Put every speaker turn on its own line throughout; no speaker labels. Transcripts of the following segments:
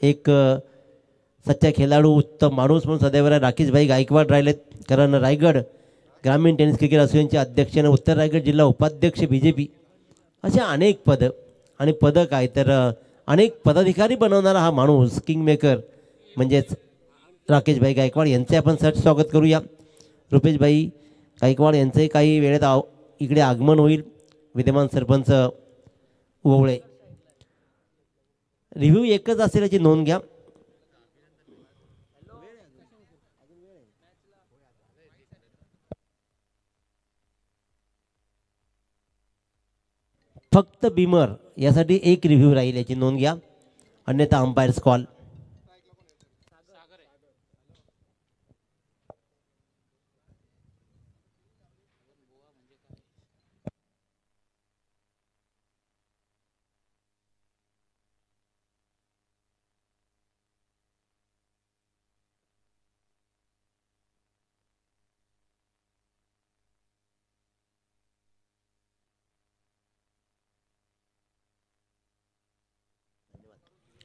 एक सच्चा खेळाडू उत्तम माणूस म्हणून सदैव राकेशभाई गायकवाड राहिलेत. कारण रायगड ग्रामीण टेनिस क्रिकेट असोसिएशनचे अध्यक्ष आणि उत्तर रायगड जिल्हा उपाध्यक्ष BJP असे अनेक पदं आणि पदं काय तर अनेक पदाधिकारी बनवणारा हा माणूस किंगमेकर म्हणजेच राकेशभाई गायकवाड यांचे आपण सर स्वागत करूया. रुपेशभाई गायकवाड यांचंही काही वेळेत इकडे आगमन होईल. विद्यमान सरपंच ओवळे. रिव्ह्यू एकच असेल याची नोंद घ्या. फक्त बिमर यासाठी एक रिव्ह्यू राहील याची नोंद घ्या. अन्यथा umpires call.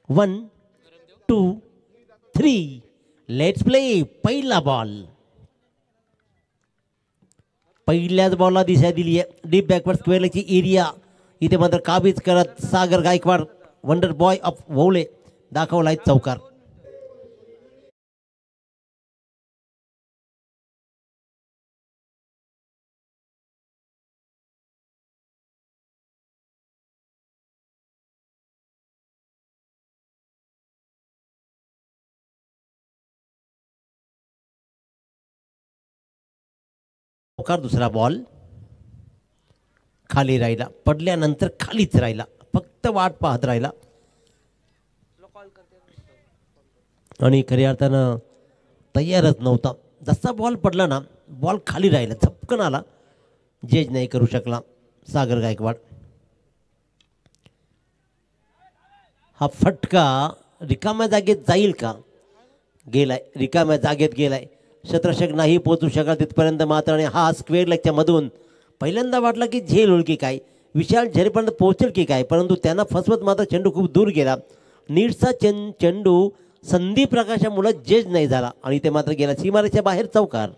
One 2 3 let's play. पहिला बॉल. पहिल्याच बॉलला दिशा दिली आहे. डीप बॅकवर्ड स्क्वेअरची एरिया इथे मात्र काबीज करत सागर गायकवाड वंडर बॉय ऑफ वौले दाखवलाय चौकार. दुसरा बॉल खाली राहिला. पडल्यानंतर खालीच राहिला. फक्त वाट पाहत राहिला आणि खऱ्या अर्थानं तयारच नव्हता. जसा बॉल पडला ना बॉल खाली राहिला झपकन आला. जज नाही करू शकला सागर गायकवाड. हा फटका रिकाम्या जागेत जाईल का? गेलाय. रिकाम्या जागेत गेलाय. शतरक्षक नाही पोहोचू शकला तिथपर्यंत मात्र. आणि हा स्क्वेअर लेगच्या मधून पहिल्यांदा वाटला की झेल होईल की काय, विशाल झेलपर्यंत पोहोचेल की काय, परंतु त्यांना फसवत मात्र चेंडू खूप दूर गेला. नीटचा चेंडू संदीप प्रकाशामुळे जज नाही झाला आणि ते मात्र गेला सीमारेच्या बाहेर चौकार.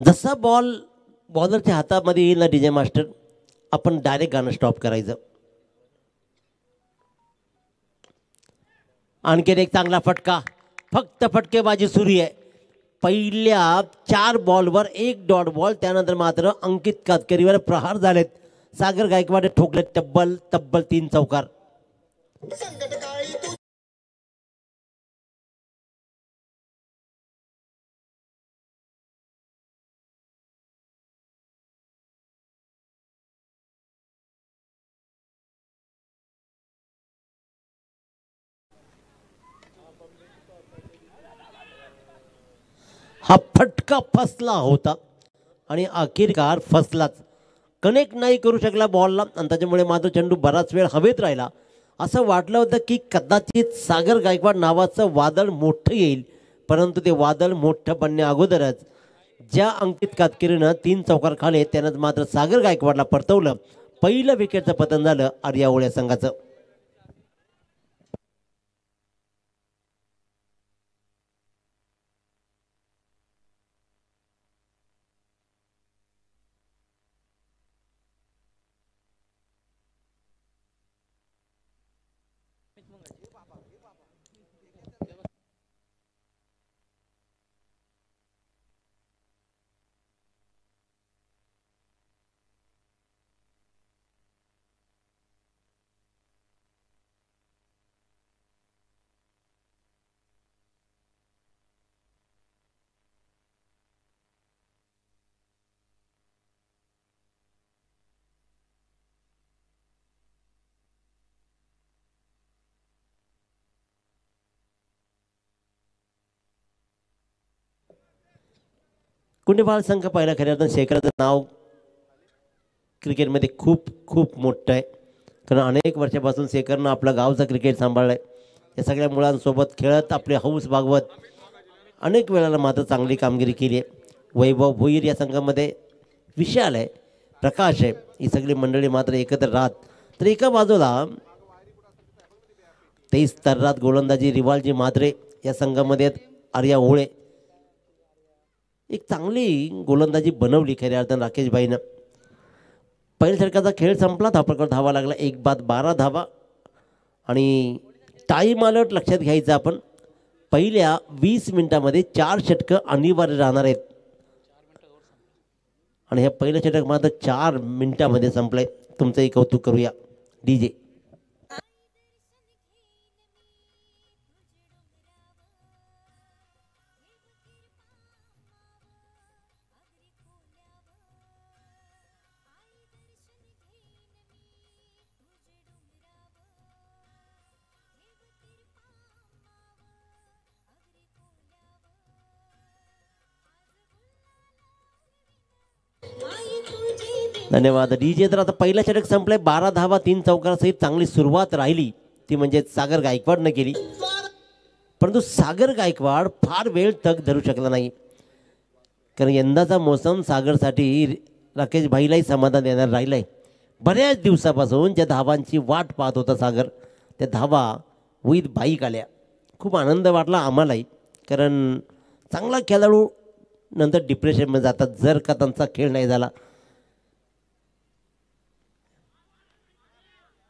जसा बॉलरच्या हातामध्ये येईल ना डीजे मास्टर, आपण डायरेक्ट गाणं स्टॉप करायचं. आणखीन एक चांगला फटका. फक्त फटकेबाजी सुरू आहे. पहिल्या 4 बॉलवर 1 डॉट बॉल. त्यानंतर मात्र अंकित कातकरीवर प्रहार झालेत. सागर गायकवाड ठोकले तब्बल 3 चौकार. हा फटका फसला होता आणि अखेरकार फसलाच. कनेक्ट नाही करू शकला बॉलला आणि त्याच्यामुळे मात्र चेंडू बराच वेळ हवेत राहिला. असं वाटलं होतं की कदाचित सागर गायकवाड नावाचं वादळ मोठं येईल, परंतु ते वादळ मोठं बनण्या अगोदरच ज्या अंकित कातकरीनं 3 चौकार खाले त्यानं मात्र सागर गायकवाडला परतवलं. पहिलं विकेटचं पतन झालं आर्या ओवळे संघाचं. कुंडेपाळ संघ पहिला खऱ्या अर्थानं शेखराचं नाव क्रिकेटमध्ये खूप खूप मोठं आहे. कारण अनेक वर्षापासून शेखरनं आपलं गावचं क्रिकेट सांभाळलं आहे. या सगळ्या मुलांसोबत खेळत आपले हौस भागवत अनेक वेळेला मात्र चांगली कामगिरी केली आहे. वैभव भोईर या संघामध्ये विशाल आहे, प्रकाश आहे, ही सगळी मंडळी मात्र एकत्र राहत. तर एका बाजूला 23 तर्रात गोलंदाजी रिवालजी मात्रे या संघामध्ये आर्या ओळे एक चांगली गोलंदाजी बनवली खऱ्या अर्थानं राकेशबाईनं. पहिल्या षटकाचा खेळ संपला, धापडकर धावा लागला, 1 बाद 12 धावा. आणि टाईम अलर्ट लक्षात घ्यायचं आपण, पहिल्या 20 मिनिटामध्ये 4 षटकं अनिवार्य राहणार आहेत आणि हे पहिलं षटक मात्र 4 मिनिटामध्ये संपलंय. तुमचंही कौतुक करूया DJ. धन्यवाद DJ. तर आता पहिला षटक संपलंय, 12 धावा 3 चौकारासहित चांगली सुरुवात राहिली, ती म्हणजे सागर गायकवाडनं केली. परंतु सागर गायकवाड फार वेळ तग धरू शकला नाही, कारण यंदाचा मोसम सागरसाठी राकेश भाईलाही समाधान देणार राहिलं आहे. बऱ्याच दिवसापासून ज्या धावांची वाट पाहत होता सागर, त्या धावा विथ बाईक आल्या. खूप आनंद वाटला आम्हालाही, कारण चांगला खेळाडू नंतर डिप्रेशनमध्ये जातात जर का त्यांचा खेळ नाही झाला.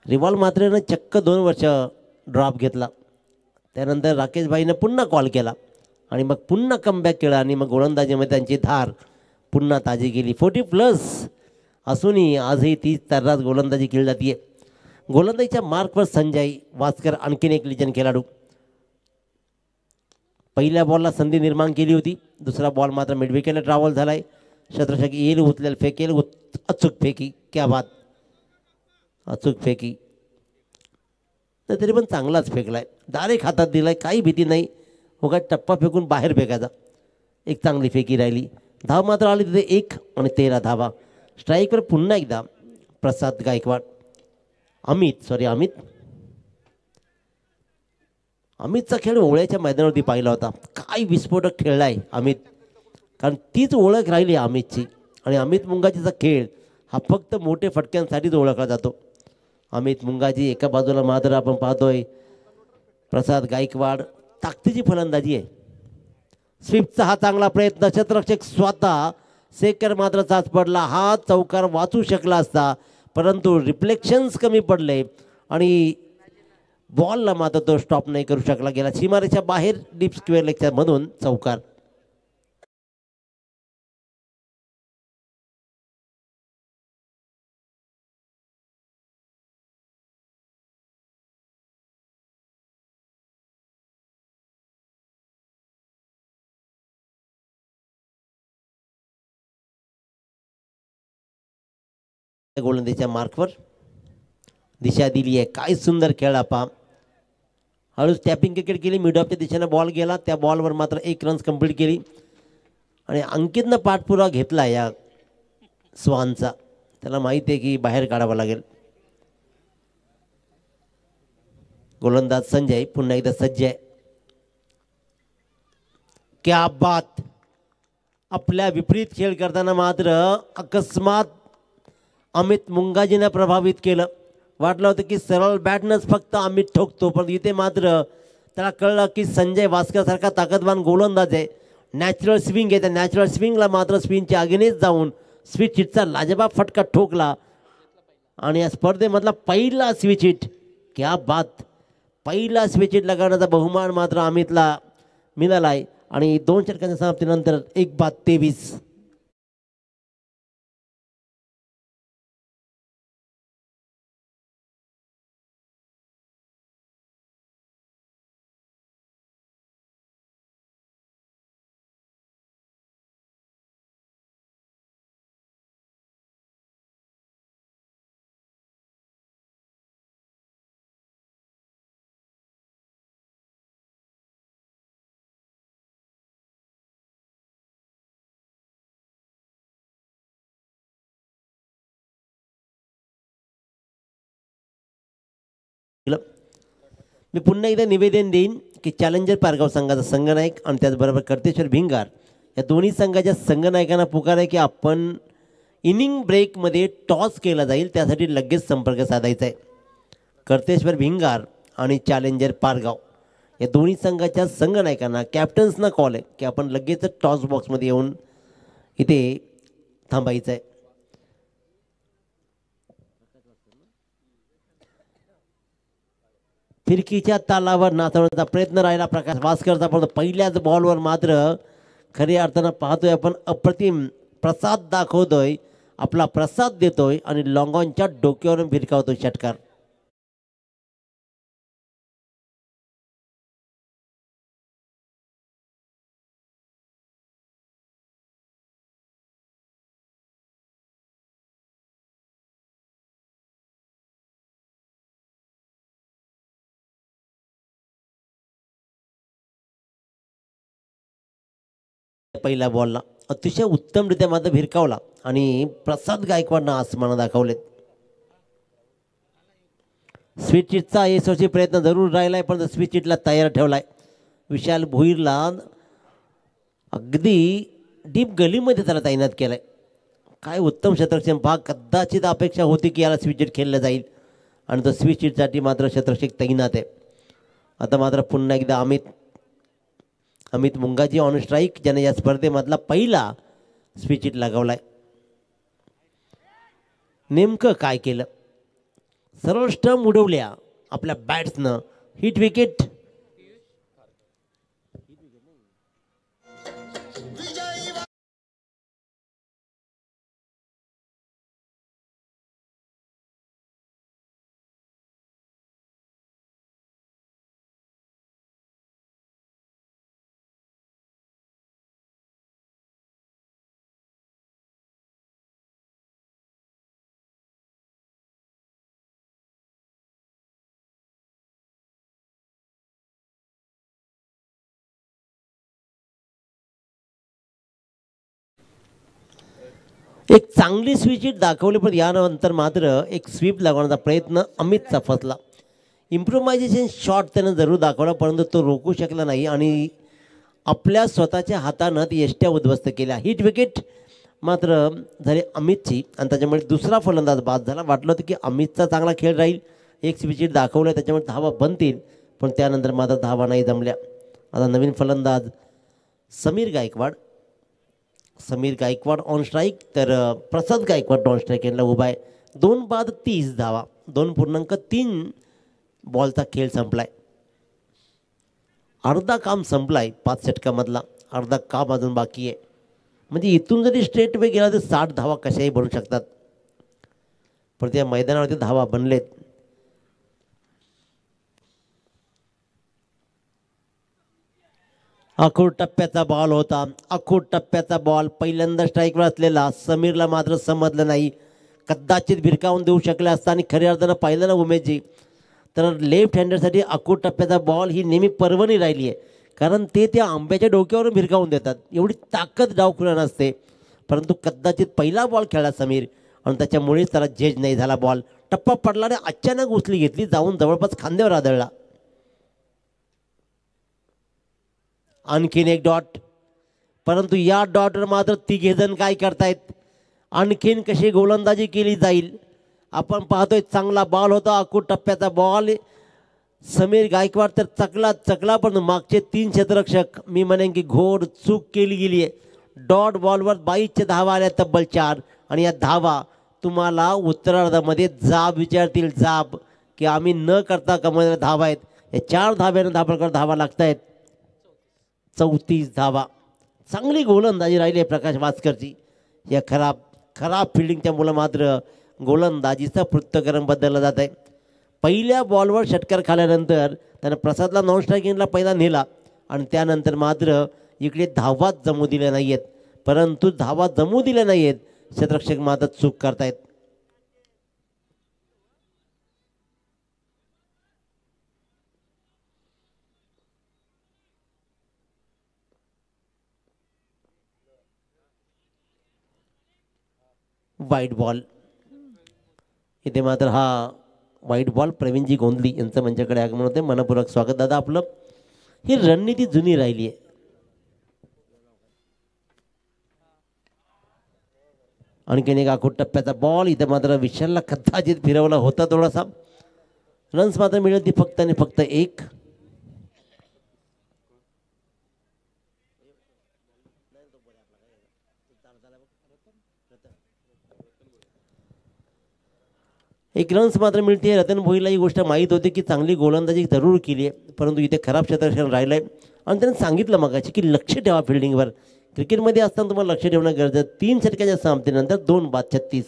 रिवॉल्व मात्रेनं चक्क 2 वर्ष ड्रॉप घेतला. त्यानंतर राकेशभाईनं पुन्हा कॉल केला आणि मग पुन्हा कमबॅक केला आणि मग गोलंदाजीमध्ये त्यांची धार पुन्हा ताजी केली. 40+ असूनही आजही 30 तर्रात गोलंदाजी केली जाते. गोलंदाजीच्या मार्कवर संजय वास्कर आणखीन एक लिजन खेळाडू. पहिल्या बॉलला संधी निर्माण केली होती, दुसरा बॉल मात्र मिडविकेटला ट्रॅव्हल झालाय. शतरक्षक येईल, उचलेल, फेकेल, अचूक फेकी, क्या बात, अचूक फेकी. तर तरी पण चांगलाच फेकलाय, डायरेक्ट हातात दिलाय, काही भीती नाही. उगा टप्पा फेकून बाहेर फेकायचा. एक चांगली फेकी राहिली. धाव मात्र आली तिथे 1 आणि 13 धावा. स्ट्राईकवर पुन्हा एकदा प्रसाद गायकवाड. अमितचा खेळ ओळ्याच्या मैदानावरती पाहिला होता. काय विस्फोटक खेळलाय अमित, कारण तीच ओळख राहिली अमितची. आणि अमित मुंगाजीचा खेळ हा फक्त मोठे फटक्यांसाठीच ओळखला जातो. अमित मुंगाजी एका बाजूला मात्र आपण पाहतोय प्रसाद गायकवाड, ताकदीची फलंदाजी आहे. स्वीपचा हा चांगला प्रयत्न, क्षेत्ररक्षक स्वतः, शेखर मात्र चाच पडला. हा चौकार वाचू शकला असता, परंतु रिफ्लेक्शन्स कमी पडले आणि बॉलला मात्र तो स्टॉप नाही करू शकला. गेला सीमारेच्या बाहेर, डीप स्क्वेअर लेगच्या मधून चौकार. गोलंदाजीच्या मार्कवर दिशा दिली आहे. काय सुंदर खेळ आपा. हळूच टॅपिंग क्रिकेट केली, मिड ऑफच्या दिशेने बॉल गेला, त्या बॉलवर मात्र 1 रन्स कंप्लीट केली आणि अंकितनं पाठपुरावा घेतला या स्वानचा. त्याला माहिती आहे की बाहेर काढावं लागेल. गोलंदाज संजय पुन्हा एकदा सज्ज आहे. क्या बात. आपल्या विपरीत खेळ करताना मात्र अकस्मात अमित मुंगाजीनं प्रभावित केलं. वाटलं होतं की सरळ बॅटनंच फक्त अमित ठोकतो, पण इथे मात्र त्याला कळलं की संजय वास्करसारखा ताकदवान गोलंदाज आहे, नॅचरल स्विंग आहे. त्या नॅचरल स्विंगला मात्र स्पिनच्या अगेनेच जाऊन स्विच हिटचा लाजवाब फटका ठोकला आणि या स्पर्धेमधला पहिला स्विच हिट. क्या बात. पहिला स्विच हिट लगावण्याचा बहुमान मात्र अमितला मिळाला आहे आणि 2 षटकांच्या समाप्तीनंतर 1 बाद 23. मी पुन्हा एकदा निवेदन देईन की चॅलेंजर पारगाव संघाचा संघनायक आणि त्याचबरोबर कर्तेश्वर भिंगार या दोन्ही संघाच्या संघनायकांना पुकार आहे की आपण इनिंग ब्रेकमध्ये टॉस केला जाईल, त्यासाठी लगेच संपर्क साधायचा आहे. कर्तेश्वर भिंगार आणि चॅलेंजर पारगाव या दोन्ही संघाच्या संघनायकांना कॅप्टन्सना कॉल आहे की आपण लगेच टॉस बॉक्समध्ये येऊन इथे थांबायचं आहे. फिरकीच्या तालावर नाचवण्याचा प्रयत्न राहिला प्रकाश वास्करचा, पण पहिल्याच बॉलवर मात्र खऱ्या अर्थानं पाहतोय आपण अप्रतिम प्रसाद दाखवतोय, आपला प्रसाद देतोय आणि लॉंगॉनच्या डोक्यावरून भिरकावतोय षटकार. पहिल्या बॉलला अतिशय उत्तमरित्या मात्र भिरकावला आणि प्रसाद गायकवाडनं आसमानं दाखवलेत. स्वीट चिटचा यशस्वी प्रयत्न जरूर राहिलाय, पण स्वीट चिटला तयार ठेवलाय. विशाल भोईरला अगदी डीप गलीमध्ये त्याला तैनात केलाय. काय उत्तम शतरक्षण पहा, कदाचित अपेक्षा होती की याला स्वीट चिट खेळलं जाईल आणि तो स्वीट चिटसाठी मात्र शतरक्षक तैनात आहे. आता मात्र पुन्हा एकदा अमित मुंगाजी ऑन स्ट्राईक, ज्याने या स्पर्धेमधला पहिला स्विचिट लगावलाय. नेमकं काय केलं, सरळ स्टंप उडवल्या आपल्या बॅट्सनं, हिट विकेट. एक चांगली स्विचिट दाखवली, पण यानंतर मात्र एक स्वीप लागवण्याचा प्रयत्न अमितचा फसला. इम्प्रोव्हायझेशन शॉट त्यानं जरूर दाखवला, परंतु तो रोखू शकला नाही आणि आपल्या स्वतःच्या हातानं ती यष्ट्या उद्ध्वस्त केल्या. हिट विकेट मात्र झाली अमितची आणि त्याच्यामुळे दुसरा फलंदाज बाद झाला. वाटलं होतं की अमितचा चांगला खेळ राहील, एक स्विचिट दाखवलं त्याच्यामुळे धावा बनतील, पण त्यानंतर मात्र धावा नाही जमल्या. आता नवीन फलंदाज समीर गायकवाड ऑन स्ट्राईक, तर प्रसाद गायकवाड ऑन स्ट्राईक यांना उभा आहे. 2 बाद 30 धावा, 2.3 बॉलचा खेळ संपलाय. अर्धा काम संपलाय 5 षटकामधला, अर्धा काम अजून बाकी आहे. म्हणजे इथून जरी स्ट्रेट वे गेला तर 60 धावा कशाही बनू शकतात, पण त्या मैदानावरती धावा बनलेत. अखूट टप्प्याचा बॉल होता, अखूट टप्प्याचा बॉल पहिल्यांदा स्ट्राईकवर असलेला समीरला मात्र समजलं नाही. कदाचित भिरकावून देऊ शकला असता आणि खऱ्या अर्थानं पाहिलं ना उमेशजी, तर लेफ्ट हँडरसाठी अखूट टप्प्याचा बॉल ही नेहमी पर्वणी राहिली आहे, कारण ते त्या आंब्याच्या डोक्यावरून भिरकावून देतात. एवढी ताकद डावखुरा नसते, परंतु कदाचित पहिला बॉल खेळला समीर आणि त्याच्यामुळेच त्याला झेज नाही झाला. बॉल टप्पा पडला आणि अचानक उचली घेतली, जाऊन जवळपास खांद्यावर आदळला. आणखीन एक डॉट, परंतु या डॉटवर मात्र तिघेजण काय करतायत, आणखीन कशी गोलंदाजी केली जाईल आपण पाहतोय. चांगला बॉल होता, अखूट टप्प्याचा बॉल. समीर गायकवाड तर चकला, पण मागचे 3 क्षेत्ररक्षक मी म्हणेन की घोड चूक केली गेली आहे. डॉट बॉलवर 22 धावा आल्या, तब्बल 4, आणि या धावा तुम्हाला उत्तरार्धामध्ये जाब विचारतील, जाब की आम्ही न करता कमवलेल्या धावा आहेत. या 4 धाव्यानं धावा लागत आहेत. 34 धावा. चांगली गोलंदाजी राहिली आहे प्रकाश वास्करची. या खराब फिल्डिंगच्या मुलं मात्र गोलंदाजीचा पृथ्थकरण बदललं जात आहे. पहिल्या बॉलवर षटकार खाल्यानंतर त्यानं प्रसादला नॉन स्ट्रायकिंगला पहिला नेला आणि त्यानंतर मात्र इकडे धावाच जमू दिल्या नाही आहेत. परंतु धावा जमू दिल्या नाही आहेत, क्षेत्ररक्षक मात्र चूक करतायत. वाईट बॉल. इथे मात्र हा वाईट बॉल प्रवीणजी गोंदली यांचं मंचाकडे आगमन होते. मनपूर्वक स्वागत दादा आपलं. ही रणनीती जुनी राहिली आहे. आणखीन एक आखूड टप्प्याचा बॉल. इथे मात्र विशालला कदाचित फिरवला होता थोडासा. रन्स मात्र मिळत ती फक्त आणि फक्त एक. एक रन्स मात्र मिळते. रतन भोईला ही गोष्ट माहीत होती की चांगली गोलंदाजी जरूर केली आहे, परंतु इथे खराब क्षेत्ररक्षण राहिलं आहे. आणि त्याने सांगितलं मगाशी की लक्ष ठेवा फिल्डिंगवर. क्रिकेटमध्ये असताना तुम्हाला लक्ष ठेवणं गरजेचं. 3 षटकाच्या समाप्तीनंतर 2 बाद 36.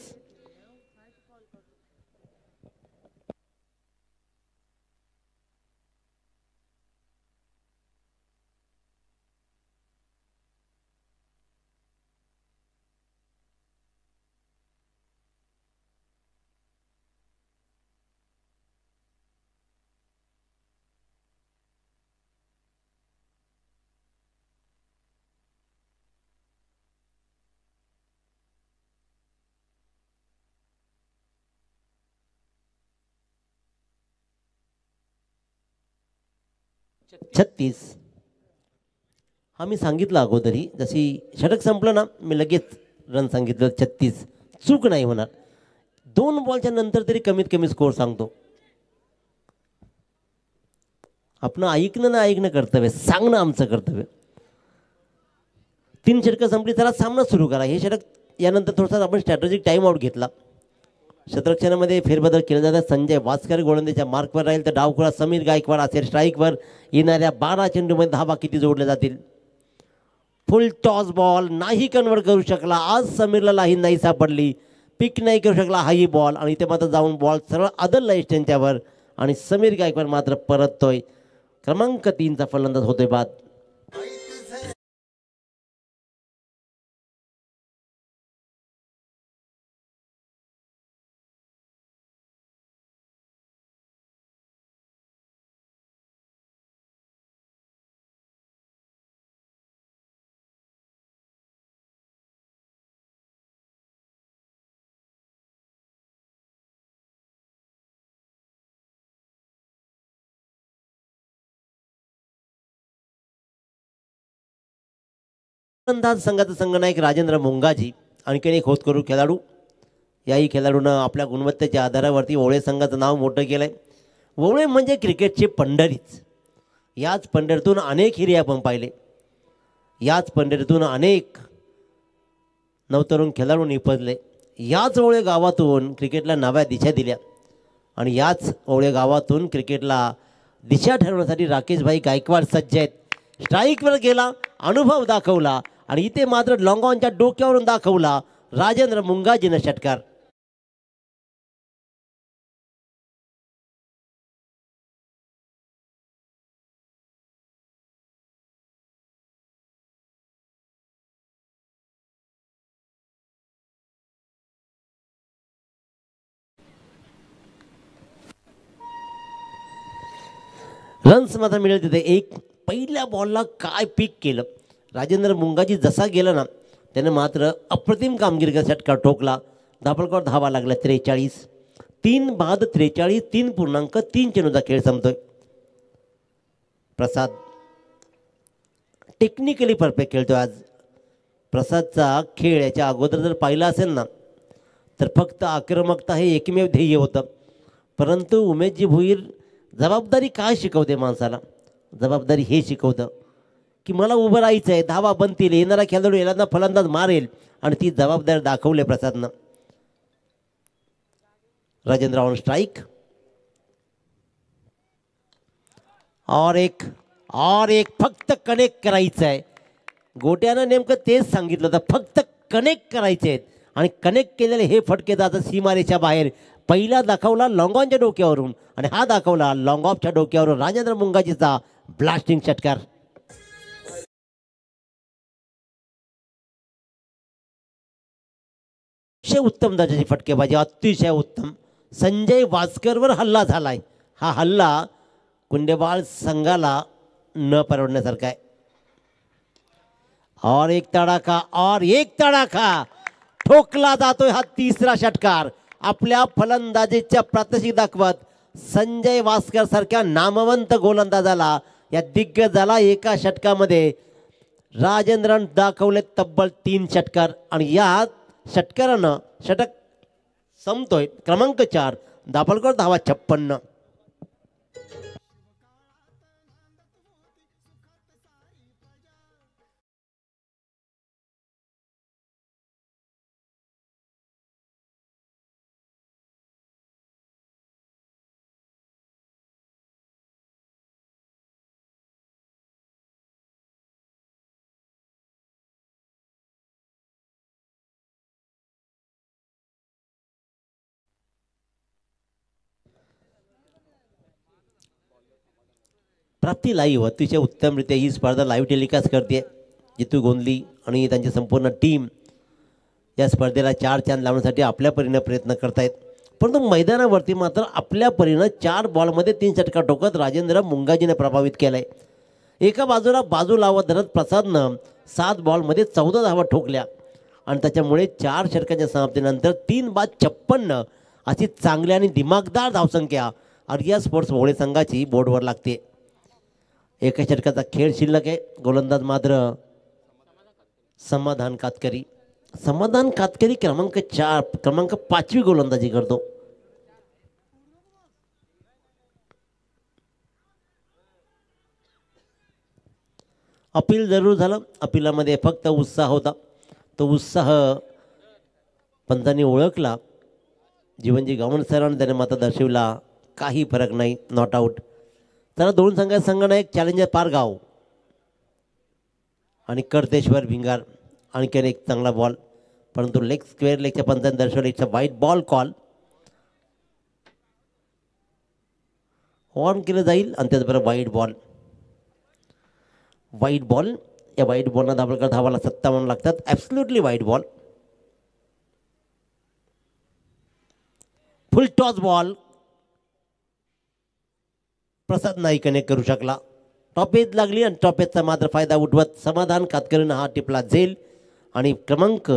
हा मी सांगितलं अगोदरही. जशी षटक संपलं ना मी लगेच रन सांगितलं 36. चूक नाही होणार. 2 बॉलच्या नंतर तरी कमीत कमी स्कोअर सांगतो. आपण ऐकणं ना ऐकणं कर्तव्य, सांगणं आमचं कर्तव्य. 3 षटकं संपली, त्याला सामना सुरू करा. हे षटक यानंतर थोडासा आपण स्ट्रॅटेजिक टाइम आउट घेतला. क्षेत्ररक्षणामध्ये फेरबदल केला जातात. संजय वास्कर गोलंदाजीच्या मार्कवर राहील तर डावखुरा समीर गायकवाड असेल स्ट्राईकवर. येणाऱ्या 12 चेंडूमध्ये धावा किती जोडल्या जातील. फुल टॉस बॉल नाही कन्वर्ट करू शकला आज. समीरला लाही नाही सापडली. पिक नाही करू शकला हाही बॉल. आणि इथे मात्र जाऊन बॉल सरळ आदलला त्यांच्यावर आणि समीर गायकवाड मात्र परततोय. क्रमांक 3चा फलंदाज होतोय बाद. फलंदाज संघाचा संघनायक राजेंद्र मुंगाजी. आणखीन एक होतकरू खेळाडू. याही खेळाडूनं आपल्या गुणवत्तेच्या आधारावरती ओवळे संघाचं नाव मोठं केलं आहे. ओवळे म्हणजे क्रिकेटचे पंढरीच. याच पंढरीतून अनेक हिरे आपण पाहिले. याच पंढरीतून अनेक नवतरुण खेळाडू निपजले. याच ओवळे गावातून क्रिकेटला नव्या दिशा दिल्या. आणि याच ओवळे गावातून क्रिकेटला दिशा ठरवण्यासाठी राकेशभाई गायकवाड सज्ज आहेत. स्ट्राईकवर गेला, अनुभव दाखवला आणि इथे मात्र लॉंगॉनच्या डोक्यावरून दाखवला राजेंद्र मुंगाजीनं षटकार. रन्स मात्र मिळेल तिथे एक. पहिल्या बॉलला काय पिक केलं राजेंद्र मुंगाजी. जसा गेला ना त्याने मात्र अप्रतिम कामगिरी करत षटकार ठोकला. धापळकर धावा लागला 43. 3 बाद 43. 3.3 चेंडूचा खेळ संपतोय. प्रसाद टेक्निकली परफेक्ट खेळतोय आज. प्रसादचा खेळ याच्या अगोदर जर पाहिला असेल ना तर फक्त आक्रमकता हे एकमेव ध्येय होतं. परंतु उमेशजी भोईर जबाबदारी काय शिकवते माणसाला. जबाबदारी हे शिकवतं की मला उभं राहायचं आहे. धावा बनतील, येणारा खेळाडू याला फलंदाज मारेल आणि ती जबाबदारी दाखवली प्रसादनं. Rajendra on strike. और एक फक्त कनेक्ट करायचं आहे. गोट्यानं नेमकं तेच सांगितलं होतं, फक्त कनेक्ट करायचे आहेत. आणि कनेक्ट केलेले हे फटके जातात सीमारेच्या बाहेर. पहिला दाखवला लॉंगॉनच्या डोक्यावरून आणि हा दाखवला लॉंग ऑफच्या डोक्यावरून राजेंद्र मुंगाजीचा ब्लास्टिंग षटकार. अतिशय उत्तम दर्जाची फटकेबाजी, अतिशय उत्तम. संजय वास्करवर हल्ला झालाय. हा हल्ला कुंडेबाळ संघाला न परवडण्यासारखा आहे. और एक तडाखा ठोकला जातोय. हा 3रा षटकार आपल्या फलंदाजीच्या प्रात्यक्षिक दाखवत संजय वास्कर सारख्या नामवंत गोलंदाजाला, या दिग्गजाला एका षटकामध्ये राजेंद्रन दाखवले तब्बल 3 षटकार आणि या षटकारानं षटक संपतोय. क्रमांक 4 दाभोलकर धावा 56. प्राप्ती लाईव्ह अतिशय उत्तमरित्या ही स्पर्धा लाईव्ह टेलिकास्ट करते. जितू गोंधली आणि त्यांची संपूर्ण टीम या स्पर्धेला 4 चांद लावण्यासाठी आपल्या परीने प्रयत्न करतायत. परंतु मैदानावरती मात्र आपल्या परीनं 4 बॉलमध्ये 3 षटकार ठोकत राजेंद्र मुंगाजीने प्रभावित केलंय. एका बाजूला बाजू लावत धरत प्रसादनं 7 बॉलमध्ये 14 धावा ठोकल्या आणि त्याच्यामुळे 4 षटकांच्या समाप्तीनंतर 3 बाद 56 अशी चांगली आणि दिमागदार धावसंख्या आर्या स्पोर्ट्स भोळे संघाची बोर्डवर लागते. एका षटकाचा खेळ शिल्लक आहे. गोलंदाज मात्र समाधान कातकरी. समाधान कातकरी क्रमांक 5वी गोलंदाजी करतो. अपील जरूर झालं. अपीलामध्ये फक्त उत्साह होता. तो उत्साह पंतांनी ओळखला. जीवनजी गावण सरांनी त्याने मात्र दर्शविला काही फरक नाही, नॉट आऊट. त्याला 2 संघात संघनायक चॅलेंजर पारगाव आणि कर्तेश्वर भिंगार. आणखीन एक चांगला बॉल, परंतु लेग स्क्वेअर लेगच्या पंचांनी दर्शवलं इट्स अ वाईट बॉल कॉल. ऑन केलं जाईल आणि त्याचबरोबर वाईट बॉल. या वाईट बॉलला दाभोलकर धावाला 57 लागतात. ॲब्सल्युटली वाईट बॉल. फुल टॉस बॉल प्रसाद नाही कनेक्ट करू शकला. टॉपेज लागली आणि टॉपेजचा मात्र फायदा उठवत समाधान कातकरीनं हा टिपला झेल आणि क्रमांक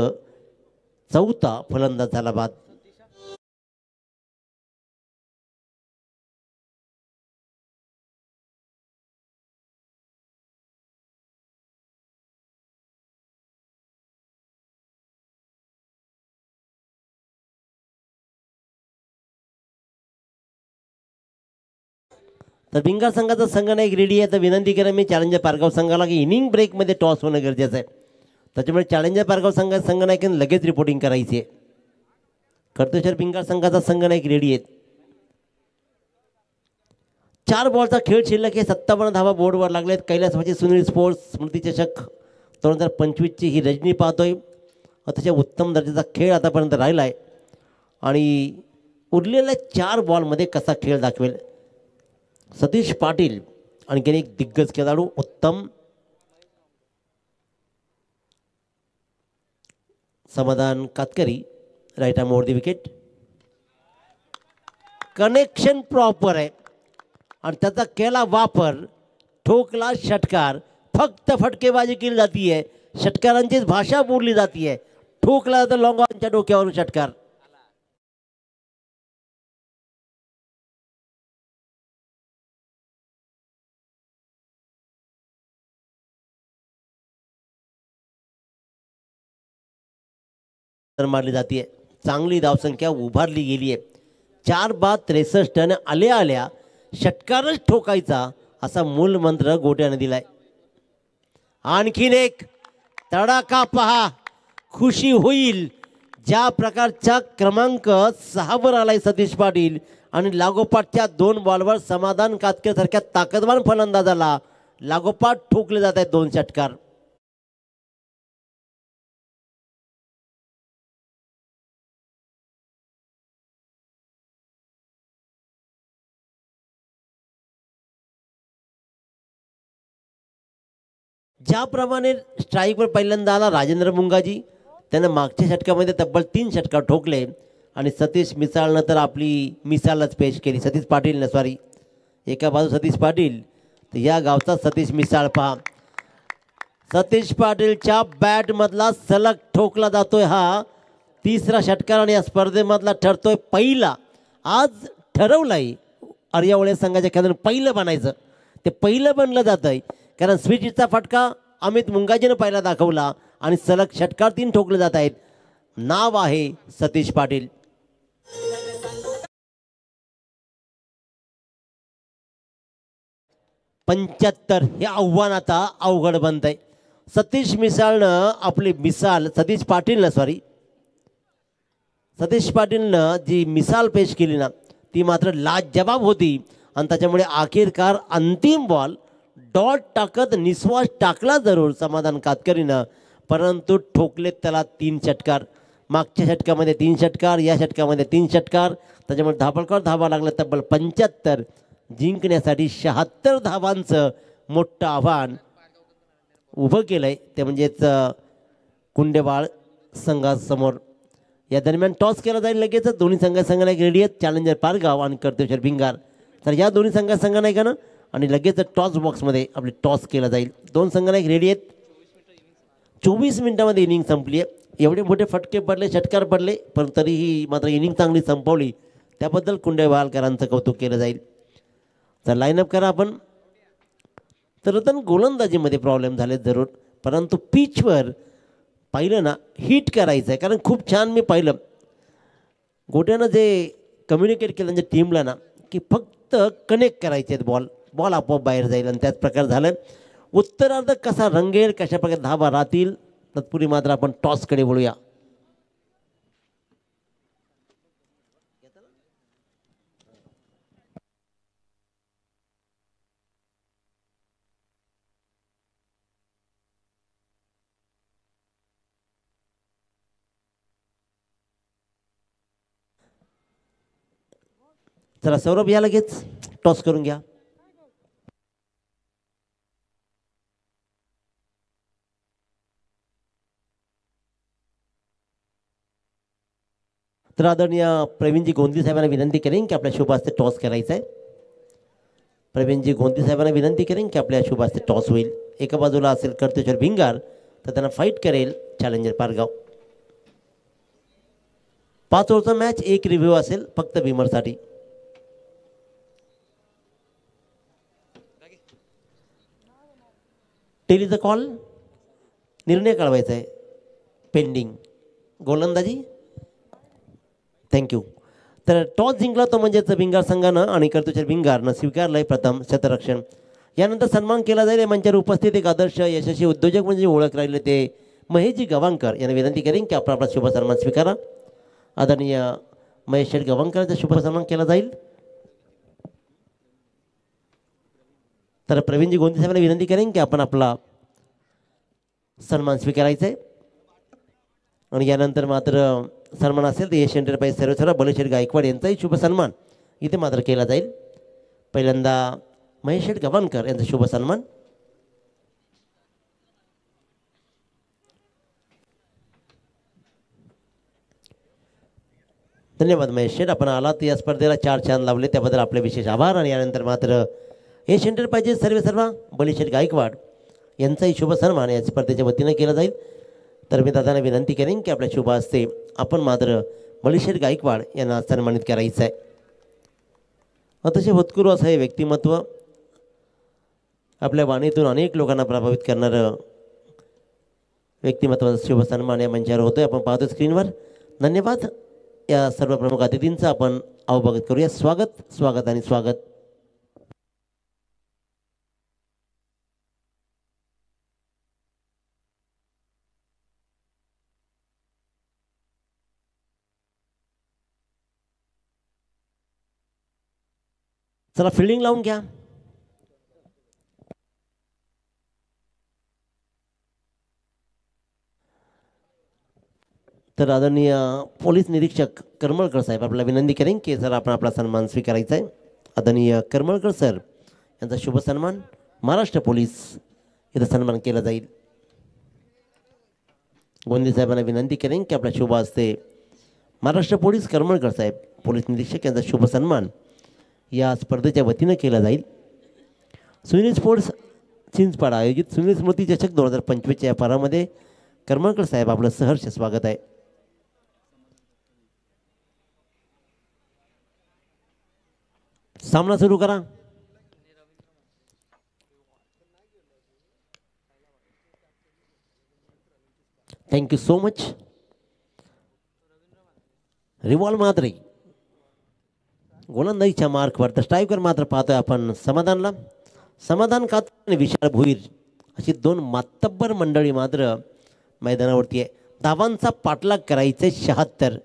4 फलंदाज झाला बाद. तर भिंगार संघाचा संघनायक रेडी आहे. तर विनंती करा मी चॅलेंजर पारगाव संघाला की इनिंग ब्रेकमध्ये टॉस होणं गरजेचं आहे. त्याच्यामुळे चॅलेंजर पारगाव संघाचा संघनायकाने लगेच रिपोर्टिंग करायची आहे. कर्तेश्वर भिंगार संघाचा संघनायक रेडी आहेत. 4 बॉलचा खेळ शिल्लक आहे. 57 धावा बोर्डवर लागलेत. कैलासवासी सुनील स्पोर्ट्स स्मृती चषक 2025ची ही रजनी पाहतोय. अतिशय उत्तम दर्जाचा खेळ आतापर्यंत राहिला आहे आणि उरलेल्या 4 बॉलमध्ये कसा खेळ दाखवेल सतीश पाटील. आणखीन एक दिग्गज खेळाडू Uttam Samadhan Katkari. Right arm over the wicket. Connection proper आहे आणि त्याचा केला वापर. ठोकला षटकार. फक्त फटकेबाजी केली जाते. षटकारांचीच भाषा बोलली जाते. ठोकला तर लॉंगॉनच्या डोक्यावरून षटकार. मारली जाते. चांगली धावसंख्या उभारली गेली आहे. 4 बाद 63 ने आल्या षटकारच ठोकायचा असा मूल मंत्र गोट्याने दिलाय. आणखीन एक तडाखा पहा. खुशी होईल ज्या प्रकारचा क्रमांक 6 वर आलाय सतीश पाटील आणि लागोपाठच्या 2 बॉलवर समाधान कातकर सारख्या ताकदवान फलंदाजाला लागोपाठ ठोकले जात आहेत 2 षटकार. ज्याप्रमाणे स्ट्राईकवर पहिल्यांदा आला राजेंद्र मुंगाजी, त्यानं मागच्या षटकामध्ये तब्बल 3 षटकार ठोकले आणि सतीश मिसाळनं तर आपली मिसाळच पेश केली. सतीश पाटीलनं सॉरी, एका बाजू सतीश पाटील तर या गावचा सतीश मिसाळ पहा. सतीश पाटीलच्या बॅटमधला सलग ठोकला जातोय हा 3रा षटकार आणि या स्पर्धेमधला ठरतोय पहिला. आज ठरवलाय आर्यावळे संघाच्या खेळाडून पहिलं बनायचं, ते पहिलं बनलं जातं आहे. कारण स्विचचा फटका अमित मुंगाजीनं पहिला दाखवला आणि सलग षटकार 3 ठोकले जात आहेत. नाव आहे सतीश पाटील. पंच्याहत्तर हे आव्हान आता अवघड बनत आहे. सतीश मिसाळनं आपली मिसाल सतीश पाटीलनं जी मिसाल पेश केली ना ती मात्र लाजवाब होती आणि त्याच्यामुळे आखिरकार अंतिम बॉल डॉट टाकत निश्वास टाकला जरूर समाधान कातकरीनं, परंतु ठोकलेत त्याला 3 षटकार. मागच्या षटकामध्ये 3 षटकार, या षटकामध्ये 3 षटकार, त्याच्यामुळे धाबळकर धावा लागला तब्बल 75. जिंकण्यासाठी 76 धावांचं मोठं आव्हान उभं केलंय, ते म्हणजेच कुंडेवाळ संघासमोर. या दरम्यान टॉस केला जाईल लगेच. दोन्ही संघाला एक रेडी आहेत, चॅलेंजर पारगाव आणि कर्तेश्वर भिंगार. तर या दोन्ही संघाला नाही का ना आणि लगेच टॉस बॉक्समध्ये आपली टॉस केला जाईल. दोन संघाला एक रेडी आहेत. 24 मिनिटामध्ये इनिंग संपली आहे. एवढे मोठे फटके पडले, षटकार पडले, पण तरीही मात्र इनिंग चांगली संपवली, त्याबद्दल कुंडेवालकरांचं कौतुक केलं जाईल. तर लाईनअप करा आपण. तर रतन गोलंदाजीमध्ये प्रॉब्लेम झाले जरूर, परंतु पिचवर पाहिलं ना हिट करायचं आहे. कारण खूप छान मी पाहिलं गोट्यानं जे कम्युनिकेट केलं म्हणजे टीमला ना की फक्त कनेक्ट करायचे आहेत, बॉल आपोआप बाहेर जाईल आणि त्याच प्रकार झालं. उत्तरार्ध कसा रंगेल, कशा प्रकारे धावा राहतील, तत्पूर्वी मात्र आपण टॉसकडे वळूया. चला सौरभ या लगेच टॉस करून घ्या. तर आदरणीय प्रवीणजी गोंदी साहेबांना विनंती करेन की आपल्या शुभ हस्ते टॉस करायचा आहे. प्रवीणजी गोंदी साहेबांना विनंती करेन की आपल्या शुभ हस्ते टॉस होईल. एका बाजूला असेल कर्तेश्वर भिंगार, तर त्यांना फाईट करेल चॅलेंजर पारगाव. 5 ओव्हरचा मॅच, 1 रिव्ह्यू असेल फक्त विमरसाठी. टेलीचा कॉल, निर्णय कळवायचा आहे. पेंडिंग गोलंदाजी. थँक्यू. तर टॉस जिंकला तो म्हणजेच भिंगार संघानं आणि कर्तेश्वर भिंगारनं स्वीकारलंय प्रथम शतरक्षण. यानंतर सन्मान केला जाईल. मंचावर उपस्थित एक आदर्श यशस्वी उद्योजक म्हणजे ओळख राहिले ते महेशजी गवांकर यांना विनंती करेन की आपण आपला शुभ सन्मान स्वीकारा. आदरणीय महेश गवांकरचा शुभ सन्मान केला जाईल. तर प्रवीणजी गोंदी साहेबांना विनंती करेन की आपण आपला सन्मान स्वीकारायचा आहे. आणि यानंतर मात्र सन्मान असेल तर यश एंटरप्राइज सर्वेसर्वा बलेशेठ गायकवाड यांचाही शुभ सन्मान इथे मात्र केला जाईल. पहिल्यांदा महेश गवाणकर यांचा शुभ सन्मान. धन्यवाद महेश शेठ, आपण आलात या स्पर्धेला 4 चांद लावले त्याबद्दल आपले विशेष आभार. आणि यानंतर मात्र यश एंटरप्राइजेस सर्वेसर्वा बलेशेठ गायकवाड यांचाही शुभ सन्मान या स्पर्धेच्या वतीनं केला जाईल. तर मी दादांना विनंती करेन की आपल्या शुभ हस्ते आपण मात्र बलेशेठ गायकवाड यांना सन्मानित करायचं आहे. अतिशय होतकरू असं हे व्यक्तिमत्व, आपल्या वाणीतून अनेक लोकांना प्रभावित करणारं व्यक्तिमत्वाचा शुभ सन्मान या मंचावर होतोय, आपण पाहतो स्क्रीनवर. धन्यवाद. या सर्व प्रमुख अतिथींचं आपण अवभगत करूया. स्वागत स्वागत आणि स्वागत. चला फिल्डिंग लावून घ्या. तर आदरणीय पोलीस निरीक्षक करमळकर साहेब आपल्याला विनंती करेन की सर आपण आपला सन्मान स्वीकारायचा आहे. आदरणीय करमळकर सर यांचा शुभ सन्मान महाराष्ट्र पोलीस इथं सन्मान केला जाईल. गोंदी साहेबांना विनंती करेन की आपल्या शुभ हस्ते महाराष्ट्र पोलीस करमळकर साहेब पोलीस निरीक्षक यांचा शुभ सन्मान या स्पर्धेच्या वतीनं केला जाईल. सुनील स्पोर्ट्स चिंचपाडा आयोजित सुनील स्मृती चषक 2025 या पारामध्ये करमळकर साहेब आपलं सहर्ष स्वागत आहे. सामना सुरू करा. Thank you so much. रिवॉल्व मात्र गोलंदाजीच्या मार्कवर तर स्ट्राईकवर मात्र पाहतोय आपण समाधानला. समाधान कात विशाल भोईर अशी दोन मातब्बर मंडळी मात्र मैदानावरती आहे. धावांचा पाठलाग करायचे 76.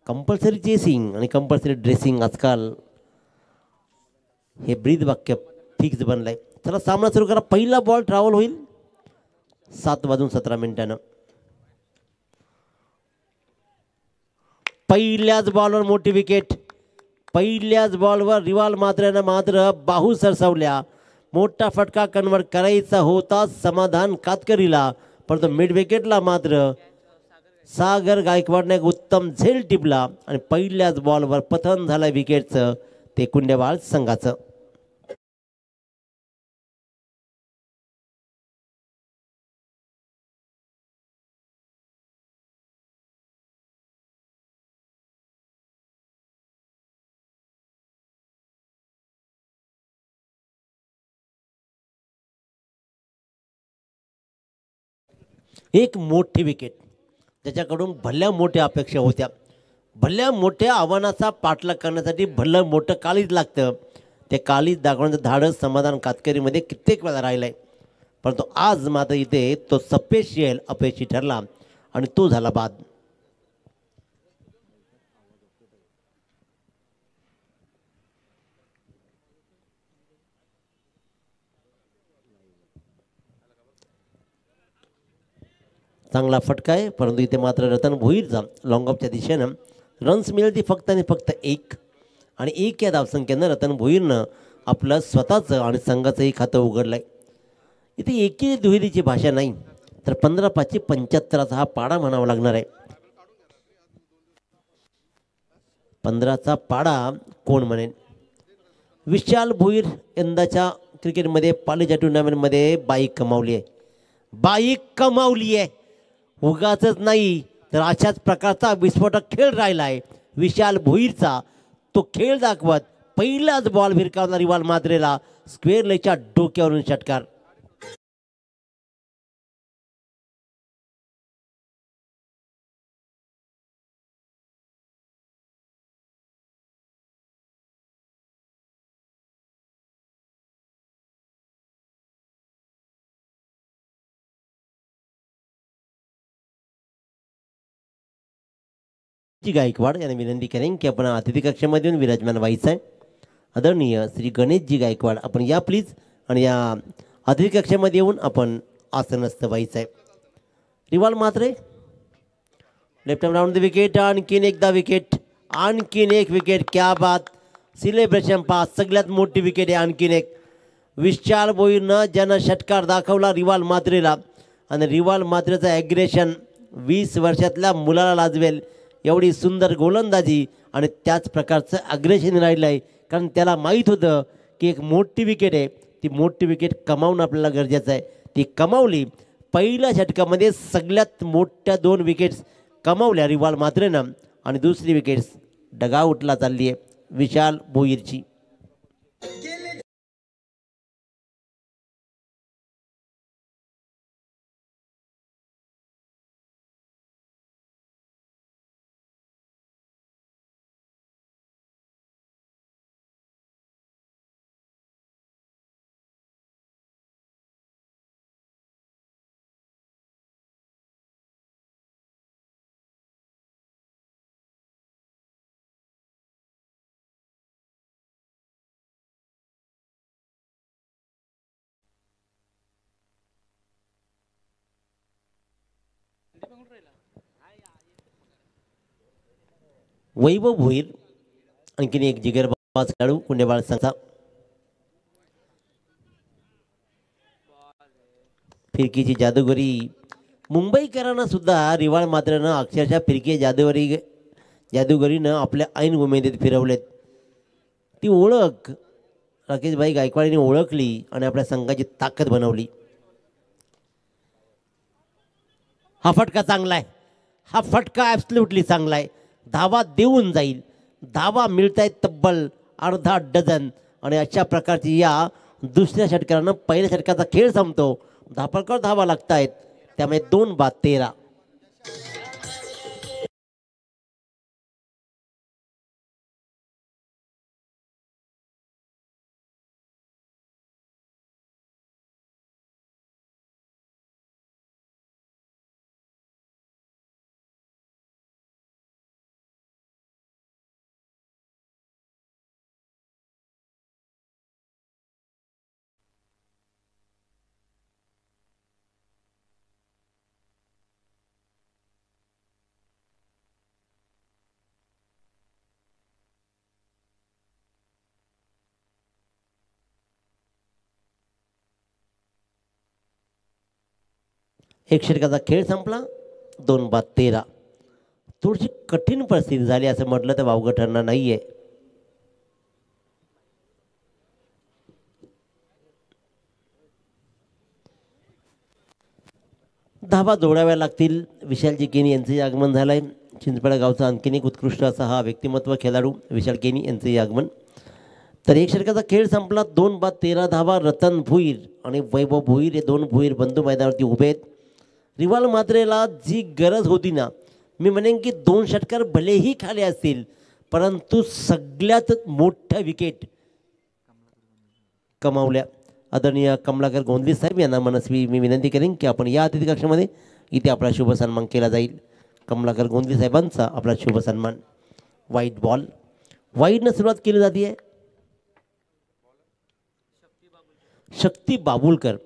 कंपल्सरी चेसिंग आणि कंपल्सरी ड्रेसिंग आजकाल हे ब्रीद वाक्य फिक्स बनलंय. चला सामना सुरू करा. पहिला बॉल ट्रॅव्हल होईल 7:17 पहिल्याच बॉलवर मोठी विकेट. पहिल्याच बॉलवर रिवाल मात्र बाहू सरसावल्या. मोठा फटका कन्वर्ट करायचा होता समाधान कातकरीला, परंतु मिड विकेटला मात्र सागर गायकवाडने एक उत्तम झेल टिपला आणि पहिल्याच बॉलवर पतन झालं विकेटचं ते कुंडेवाळ संघाचं. एक मोठी विकेट ज्याच्याकडून भल्या मोठ्या अपेक्षा होत्या. भल्या मोठ्या आव्हानाचा पाठलाग करण्यासाठी भलं मोठं काळीज लागतं. ते काळीज दाखवण्याचं धाडस समाधान कातकरीमध्ये कित्येक वेळा राहिलं आहे, परंतु आज मात्र इथे तो सपेशल अपयशी ठरला आणि तो झाला बाद. चांगला फटका आहे, परंतु इथे मात्र रतन भोईरचा लॉंग ऑफच्या दिशेनं रन्स मिळते फक्त आणि फक्त 1 आणि 1 या धावसंख्येनं रतन भोईरनं आपलं स्वतःचं आणि संघाचंही खातं उघडलं आहे. इथे एकी दुहेरीची भाषा नाही तर 15/75 हा पाडा म्हणावा लागणार आहे. 15चा पाडा कोण म्हणेल. विशाल भोईर यंदाच्या क्रिकेटमध्ये पालीच्या टुर्नामेंटमध्ये बाईक कमावली आहे. बाईक कमावली आहे, उगाचच नाही तर अशाच प्रकारचा विस्फोटक खेळ राहिला आहे विशाल भोईरचा. तो खेळ दाखवत पहिलाच बॉल भिरकावला रिवाल माद्रेला स्क्वेअर लेगच्या डोक्यावरून षटकार. गायकवाड यांना विनंती करेन की आपण अतिथी कक्षामध्ये येऊन विराजमान व्हायचं आहे. आदरणीय श्री गणेशजी गायकवाड आपण या प्लीज आणि या अतिथी कक्षामध्ये येऊन आपण आसनस्थ व्हायचं आहे. Rival Mhatre left hand round the wicket. आणखीन एकदा विकेट, आणखीन एक विकेट. क्या बात, सेलिब्रेशन पास. सगळ्यात मोठी विकेट आहे. आणखीन एक. विशाल भोईरनं ज्यानं षटकार दाखवला रिवाल मात्रेला आणि रिवाल मात्रेचं ॲग्रेशन 20 वर्षातल्या मुलाला लाजवेल एवढी सुंदर गोलंदाजी आणि त्याच प्रकारचं अग्रेशन राहिलं आहे. कारण त्याला माहीत होतं की एक मोठी विकेट आहे, ती मोठी विकेट कमावणं आपल्याला गरजेचं आहे. ती कमावली. पहिल्या षटकामध्ये सगळ्यात मोठ्या 2 विकेट्स कमावल्या रिवाल मात्रेनं आणि दुसरी विकेट्स डगआउटला चालली आहे विशाल भोईरची. वैभव भोईर आणखीन एक जिगरबाज खेळाडू कुंडेवाळ संघाचा. फिरकीची जादूगरी मुंबईकरांना सुद्धा रिवाळ मात्रेनं अक्षरशः फिरकी जादूगरीनं आपल्या ऐन उमेदीत फिरवलेत. ती ओळख राकेशभाई गायकवाडीने ओळखली आणि आपल्या संघाची ताकद बनवली. हा फटका चांगला आहे, हा फटका ॲब्सल्युटली चांगला आहे. धावा देऊन जाईल, धावा मिळत आहेत तब्बल अर्धा डझन आणि अशा प्रकारची या दुसऱ्या षटकारानं पहिल्या षटकाचा खेळ संपतो. धापळकर धावा लागत आहेत, त्यामुळे 2-13. एक षटकाचा खेळ संपला. 2-13. थोडीशी कठीण परिस्थिती झाली असं म्हटलं तर वावगं ठरणार नाहीये. धावा जोडाव्या लागतील. विशालजी केनी यांचंही आगमन झालं आहे. चिंचपाडा गावचा आणखीन एक उत्कृष्ट असा हा व्यक्तिमत्व खेळाडू विशाल केनी यांचंही आगमन. तर एक षटकाचा खेळ संपला. 2-13 धावा. रतन भुईर आणि वैभव भुईर हे 2 भुईर बंधू मैदानावरती उभे आहेत. रिवाल मात्रेला जी गरज होती ना, मी म्हणेन की 2 षटकार भलेही खाले असतील परंतु सगळ्यात मोठ्या विकेट कमावल्या. आदरणीय कमलाकर गोंदली साहेब यांना मनस्वी मी विनंती करेन की आपण या अतिथी कक्षामध्ये इथे आपला शुभ सन्मान केला जाईल. कमलाकर गोंदली साहेबांचा आपला शुभ सन्मान. वाईट बॉल, वाईडनं सुरुवात केली जाते आहे. शक्ती बाबुलकर.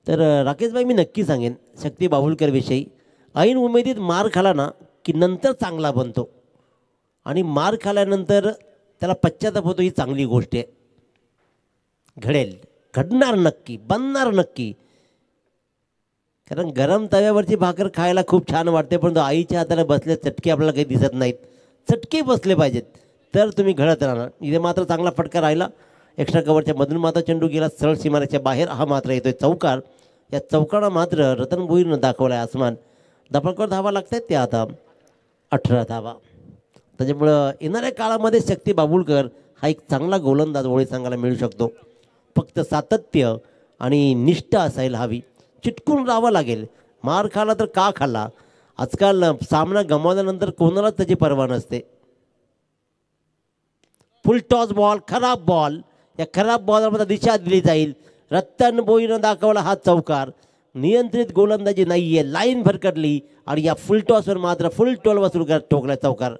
तर राकेशभाई मी नक्की सांगेन शक्ती बाबुलकर विषयी, ऐन उमेदीत मार खाला ना की नंतर चांगला बनतो आणि मार खाल्यानंतर त्याला पश्चाताप होतो, ही चांगली गोष्ट आहे. घडेल, घडणार नक्की, बनणार नक्की. कारण गरम तव्यावरची भाकर खायला खूप छान वाटते परंतु आईच्या हाताला बसले चटके आपल्याला काही दिसत नाहीत. चटके बसले पाहिजेत तर तुम्ही घडत राहणार. इथे मात्र चांगला फटका राहिला. एक्स्ट्रा कव्हरच्या मधून मात्र चेंडू गेला सरळ सीमारेच्या बाहेर. हा मात्र येतोय चौकार. या चौकारा मात्र रतन भोईरनं दाखवला आहे आसमान. दफळकर धावा लागत आहेत त्या आता 18 धावा. त्याच्यामुळं येणाऱ्या काळामध्ये शक्ती बाबुलकर हा एक चांगला गोलंदाज ओळी सांगायला मिळू शकतो. फक्त सातत्य आणि निष्ठा असायला हवी. चिटकून राहावं लागेल. मार खाला तर का खाल्ला. आजकाल सामना गमावल्यानंतर कोणालाच त्याची पर्वा नसते. फुल टॉस बॉल, खराब बॉल. या खराब बॉलवर दिशा दिली जाईल. रतन भोईरनं दाखवला हा चौकार. नियंत्रित गोलंदाजी नाही आहे, लाईन भरकटली आणि या फुल टॉसवर मात्र फुल टोल वसूल करत ठोकला चौकार.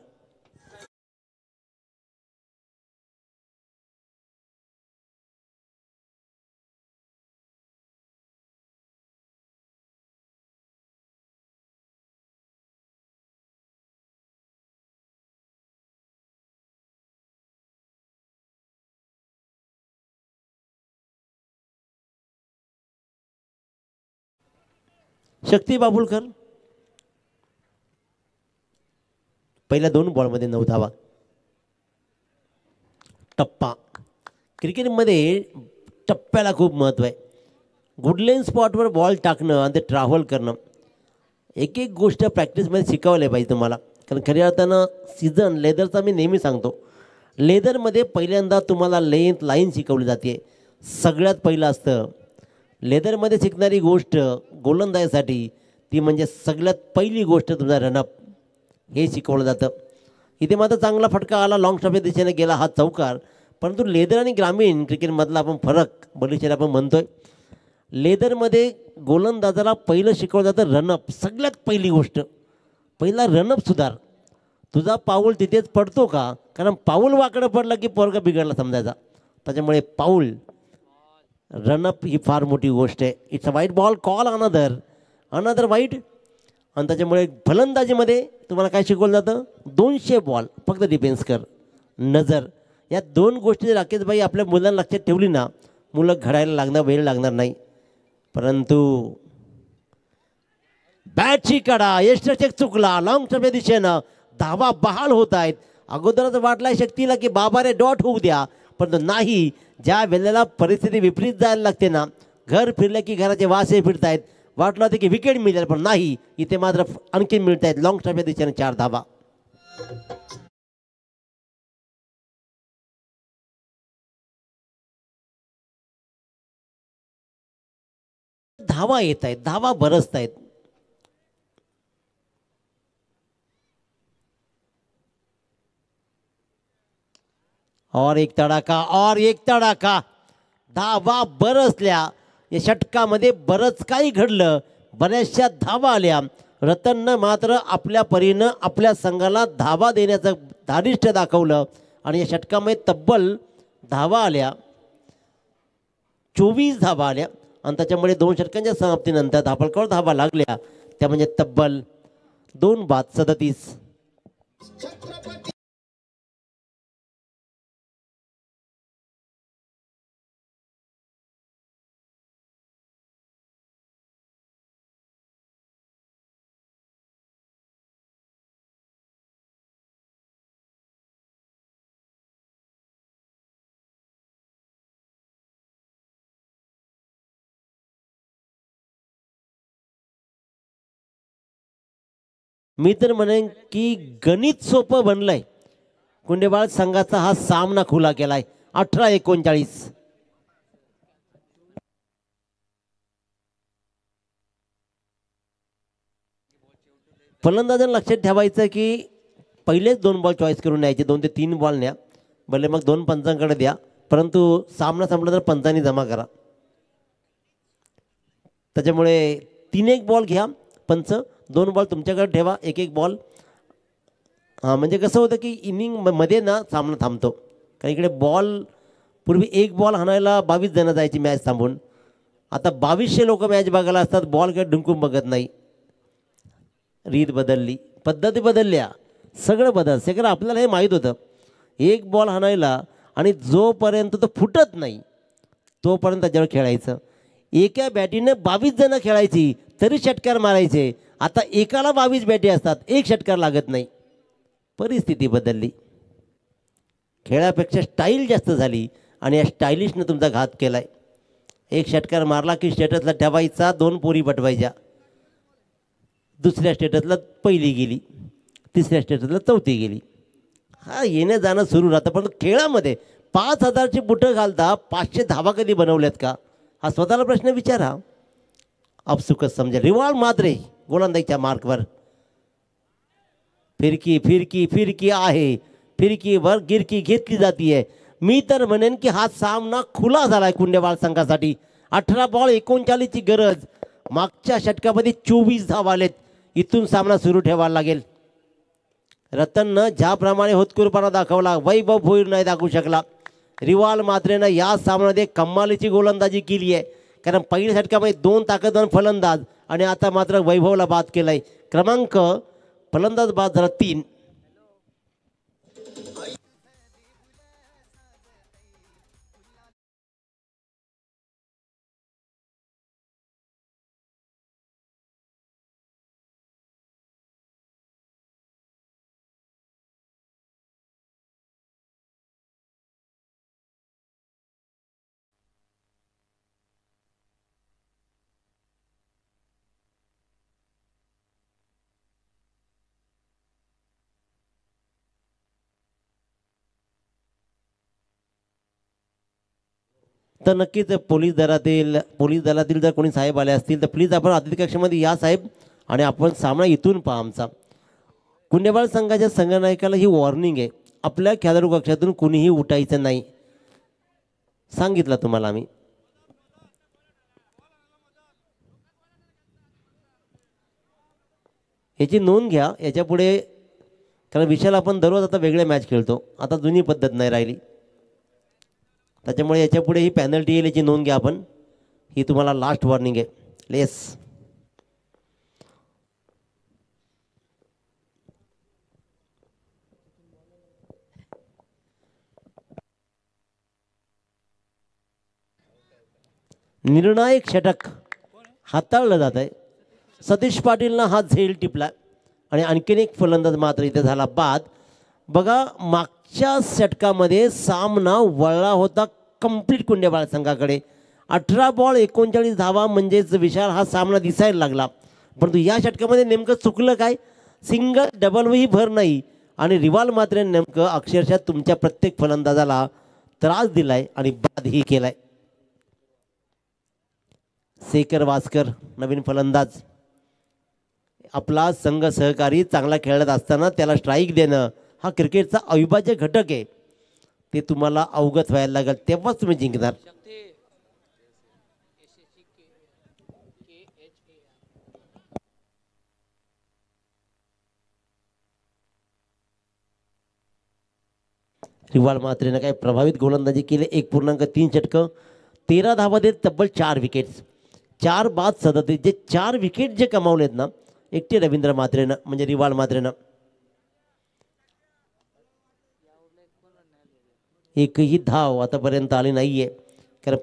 शक्ती बाबुलकर पहिल्या 2 बॉलमध्ये 9 धावा. टप्पा क्रिकेटमध्ये टप्प्याला खूप महत्त्व आहे. गुडलेन स्पॉटवर बॉल टाकणं आणि ते ट्रॅव्हल करणं एक एक गोष्ट प्रॅक्टिसमध्ये शिकवले पाहिजे तुम्हाला. कारण खऱ्या अर्थानं सीझन लेदरचा मी नेहमी सांगतो, लेदरमध्ये पहिल्यांदा तुम्हाला लेंथ लाईन शिकवली जाते. सगळ्यात पहिलं असतं लेदरमध्ये शिकणारी गोष्ट गोलंदाजासाठी ती म्हणजे सगळ्यात पहिली गोष्ट तुमचा रनअप हे शिकवलं जातं. इथे मात्र चांगला फटका आला. लॉंग स्टॉपच्या दिशेने गेला हा चौकार. परंतु लेदर आणि ग्रामीण क्रिकेटमधला आपण फरक बलिष्ठला आपण म्हणतोय. लेदरमध्ये गोलंदाजाला पहिलं शिकवलं जातं रनअप. सगळ्यात पहिली गोष्ट पहिला रनअप सुधार. तुझा पाऊल तिथेच पडतो का, कारण पाऊल वाकडं पडलं की पोरगा बिघडला समजायचा. त्याच्यामुळे पाऊल रनअप ही फार मोठी गोष्ट आहे. इट्स अ वाईट बॉल कॉल. अनदर वाईट. आणि त्याच्यामुळे फलंदाजीमध्ये तुम्हाला काय शिकवलं जातं, 200 बॉल फक्त डिफेन्स कर. नजर या 2 गोष्टी राकेशभाई आपल्या मुलांना लक्षात ठेवली ना, मुलं घडायला लागणार, वेळ लागणार नाही. परंतु बॅटची कडा यष्टचेक चुकला. लॉंग टर्मच्या दिशेनं धावा बहाल होत आहेत. अगोदरच वाटलाय शक्तीला की बाबा रे डॉट होऊ द्या, परंतु नाही. ज्या वेळेला परिस्थिती विपरीत जायला लागते ना, घर फिरलं की घराचे वासे फिरत आहेत. वाटलं होतं की विकेट मिळेल पण नाही. इथे मात्र आणखी मिळत आहेत. लॉंग टर्मच्या दिशेनं 4 धावा. धावा येत आहेत, धावा बरसत आहेत. और एक तडाखा धावा बरसल्या. या षटकामध्ये बरंच काही घडलं, बऱ्याचशा धावा आल्या. रतननं मात्र आपल्या परीनं आपल्या संघाला धावा देण्याचं धारिष्ट्य दाखवलं आणि या षटकामध्ये तब्बल धावा आल्या, 24 धावा आल्या आणि त्याच्यामुळे 2 षटकांच्या समाप्तीनंतर धापळकर धावा लागल्या त्या म्हणजे तब्बल 2 बाद 37. मी तर म्हणेन की गणित सोपं बनलंय. कुंडेवाळ संघाचा हा सामना खुला केलाय 18-39. फलंदाजांना लक्षात ठेवायचं की पहिलेच 2 बॉल चॉईस करून न्यायचे, 2 ते 3 बॉल न्या, भले मग 2 पंचांकडे द्या, परंतु सामना संपला तर पंचांनी जमा करा. त्याच्यामुळे 3-1 बॉल घ्या पंच, 2 बॉल तुमच्याकडे ठेवा, 1-1 बॉल. हां म्हणजे कसं होतं की इनिंग मध्ये ना सामना थांबतो. कारण इकडे बॉल पूर्वी 1 बॉल हाणायला 22 जण जायची मॅच थांबून, आता 2200 लोक मॅच बघायला असतात, बॉल काय ढुंकून बघत नाही. रीत बदलली, पद्धती बदलल्या, सगळं बदलतं. कारण आपल्याला हे माहीत होतं 1 बॉल हाणायला आणि जोपर्यंत तो फुटत नाही तोपर्यंत त्याच्यावर खेळायचं. एका बॅटीने 22 जण खेळायची तरी षटकार मारायचे. आता एकाला 22 बॅटी असतात, 1 षटकार लागत नाही. परिस्थिती बदलली, खेळापेक्षा स्टाईल जास्त झाली आणि या स्टाईलिशनं तुमचा घात केलाय. 1 षटकार मारला की स्टेटसला ठेवायचा, 2 पोरी पटवायच्या, दुसऱ्या स्टेटसला पहिली गेली, तिसऱ्या स्टेटसला चौथी गेली. हा येणं जाणं सुरू राहतं. पण खेळामध्ये 5000ची बुटं घालता 500 धावा कधी बनवल्यात का, हा स्वतःला प्रश्न विचारा. अपसुकच समजा. रिवाल मात्रे गोलंदाजीच्या मार्कवर, फिरकी फिरकी फिरकी आहे, फिरकीवर गिरकी घेतली जाते. मी तर म्हणेन की हा सामना खुला झालाय कुंडेवाळ संघासाठी. 18 बॉल 39ची गरज, मागच्या षटकामध्ये 24 धावा आलेत. इथून सामना सुरू ठेवायला लागेल. रतननं ज्याप्रमाणे होतकुरपणा दाखवला, वैभव भोईर नाही दाखवू शकला. रिवाल मात्रेनं या सामन्यामध्ये कमालीची गोलंदाजी केली आहे. कारण पहिल्या षटकामध्ये 2 ताकदवान फलंदाज आणि आता मात्र वैभवला बाद केलाय. क्रमांक फलंदाज बाद झाला 3. तर नक्कीच पोलीस दलातील जर कोणी साहेब आले असतील तर प्लीज आपण अतिथी कक्षामध्ये या साहेब, आणि आपण सामना इथून पहा आमचा. कुंडेवाळ संघाच्या संघनायकाला ही वॉर्निंग आहे, आपल्या खेळाडू कक्षातून कुणीही उठायचं नाही, सांगितलं तुम्हाला आम्ही. याची नोंद घ्या याच्यापुढे, कारण विशाल आपण दररोज आता वेगळे मॅच खेळतो, आता जुनी पद्धत नाही राहिली. त्याच्यामुळे याच्यापुढे ही पॅनल्टी येईल, याची नोंद घ्या आपण. ही तुम्हाला लास्ट वॉर्निंग आहे. लेस निर्णायक षटक हाताळलं जात आहे. सतीश पाटीलनं हा झेल टिपला आणि आणखीन एक फलंदाज मात्र इथे झाला बाद. बघा मागच्या षटकामध्ये सामना वळला होता कंप्लीट कुंडेवाळ संघाकडे. 18 बॉल 39 धावा म्हणजेच विशाल हा सामना दिसायला लागला. परंतु या षटकामध्ये नेमकं चुकलं काय, सिंगल डबलही भर नाही आणि रिवाल मात्र नेमकं अक्षरशः तुमच्या प्रत्येक फलंदाजाला त्रास दिलाय आणि बादही केलाय. शेखर वास्कर नवीन फलंदाज. आपला संघ सहकारी चांगला खेळत असताना त्याला स्ट्राईक देणं हा क्रिकेटचा अविभाज्य घटक आहे. ते तुम्हाला अवगत व्हायला लागेल तेव्हाच तुम्ही जिंकणार. रिवाल मात्रेनं काय प्रभावित गोलंदाजी केली. 1.3 षटकं 13 धावा देत तब्बल 4 विकेट्स. 4 बाद 37 जे 4 विकेट जे कमावलेत ना एकटे रवींद्र मात्रेनं म्हणजे रिवाल मात्रेनं. एकही धाव आतापर्यंत आली नाहीये कारण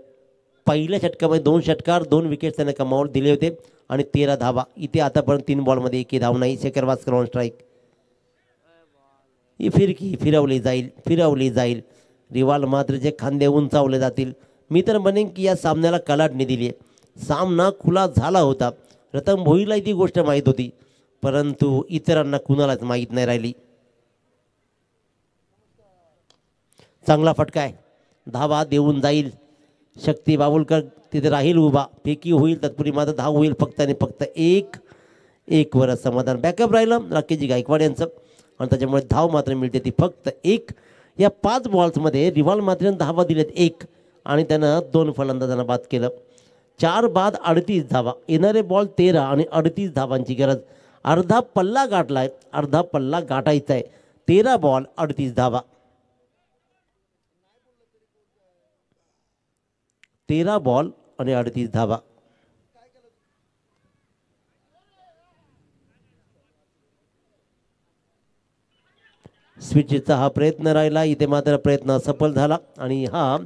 पहिल्या षटकामध्ये 2 षटकार 2 विकेट्स त्याने कमावून दिले होते आणि 13 धावा. इथे आतापर्यंत 3 बॉलमध्ये एकही धाव नाही. Shekhar Vaskar on strike. ही फिरकी फिरवली जाईल. रिवाल मात्रेचे खांदे उंचावले जातील. मी तर म्हणेन की या सामन्याला कलाटणी दिली आहे. सामना खुला झाला होता. रतन भोईला ती गोष्ट माहीत होती परंतु इतरांना कुणालाच माहीत नाही राहिली. चांगला फटका आहे. धावा देऊन जाईल. शक्ती बाबुलकर तिथे राहील उभा. फेकी होईल तत्पूर्वी मात्र धाव होईल फक्त आणि फक्त एक वर समाधान. बॅकअप राहिलं राकेशजी गायकवाड यांचं आणि त्याच्यामुळे धाव मात्र मिळते ती फक्त 1. या 5 बॉल्समध्ये रिवाल मात्र धावा दिलेत 1 आणि त्यानं 2 फलंदाजांना बाद केलं. 4 बाद 38 धावा. येणारे बॉल 13 आणि 38 धावांची गरज. अर्धा पल्ला गाठला आहे. अर्धा पल्ला गाठायचा आहे. 13 बॉल 38 धावा. 13 बॉल आणि 38 धावा. स्विचचा हा प्रयत्न राहिला. इथे मात्र प्रयत्न सफल झाला आणि हा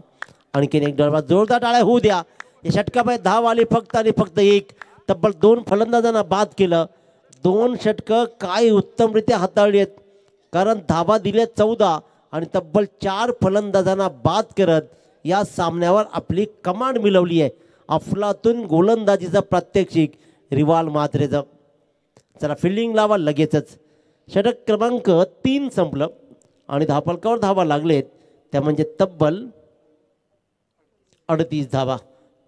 आणखीन एक डळवा जोरदार टाळ्या होऊ द्या. या षटकामध्ये धाव आली फक्त आणि फक्त 1. तब्बल 2 फलंदाजांना बाद केलं. 2 षटकं काय उत्तमरित्या हाताळली आहेत कारण धावा दिल्या 14 आणि तब्बल 4 फलंदाजांना बाद करत या सामन्यावर आपली कमांड मिळवली आहे. अफलातून गोलंदाजीचा प्रात्यक्षिक रिवाल मात्रेचं. चला फिल्डिंग लावा लगेचच. षटक क्रमांक 3 संपलं आणि धावफलकावर धावा लागलेत त्या म्हणजे तब्बल 38 धावा.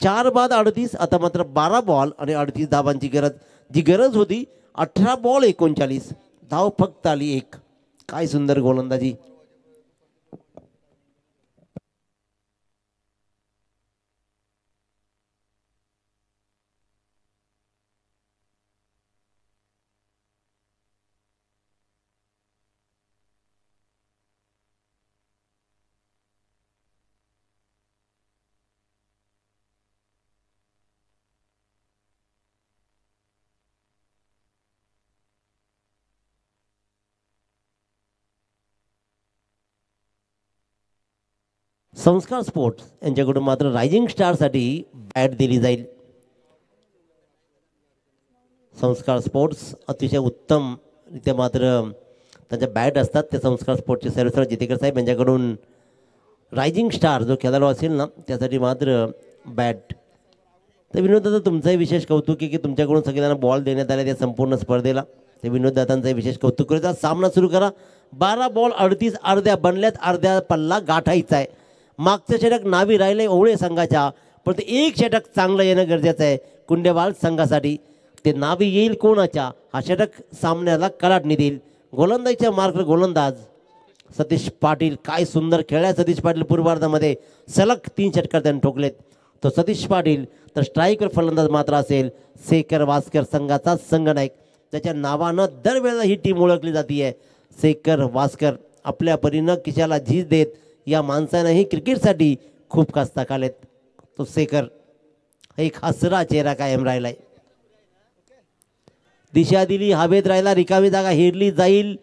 4 बाद 38. आता मात्र 12 बॉल आणि 38 धावांची गरज. जी गरज होती 18 बॉल 39 धाव फक्त आली 1. काय सुंदर गोलंदाजी. संस्कार स्पोर्ट्स यांच्याकडून मात्र रायझिंग स्टारसाठी बॅट दिली जाईल. संस्कार स्पोर्ट्स अतिशय उत्तम रित्या मात्र त्यांच्या बॅट असतात. ते संस्कार स्पोर्ट्सचे सर्वेसर जितेकर साहेब यांच्याकडून रायझिंग स्टार जो खेळाडू असेल ना त्यासाठी मात्र बॅट. तर विनोददादा तुमचंही विशेष कौतुक आहे की तुमच्याकडून सगळ्यांना बॉल देण्यात आले त्या संपूर्ण स्पर्धेला. ते विनोददादांचंही विशेष कौतुक करूया. सामना सुरू करा. 12 बॉल 38 अर्ध्या बनल्यात. अर्ध्या पल्ला गाठायचा आहे. मागचं षटक नावी राहिले ओवळे संघाच्या पण ते एक षटक चांगलं येणं गरजेचं आहे कुंडेवाल संघासाठी. ते नावी येईल कोणाच्या हा षटक सामन्याला कलाटणी देईल. गोलंदाजीच्या मार्ग गोलंदाज सतीश पाटील. काय सुंदर खेळला सतीश पाटील. पूर्वार्धामध्ये सलग 3 षटकार त्यांनी ठोकलेत. तो सतीश पाटील. तर स्ट्राईकवर फलंदाज मात्र असेल शेखर वास्कर संघाचा संघनायक. त्याच्या नावानं दरवेळेला ही टीम ओळखली जाते आहे. शेखर वास्कर आपल्या परीनं किशाला झीज देत या माणसानंही क्रिकेटसाठी खूप कष्ट टाकलेत. तो शेखर एक हसरा चेहरा कायम राहिलाय. दिशा दिली हवेत राहिला. रिकामी जागा हेरली जाईल.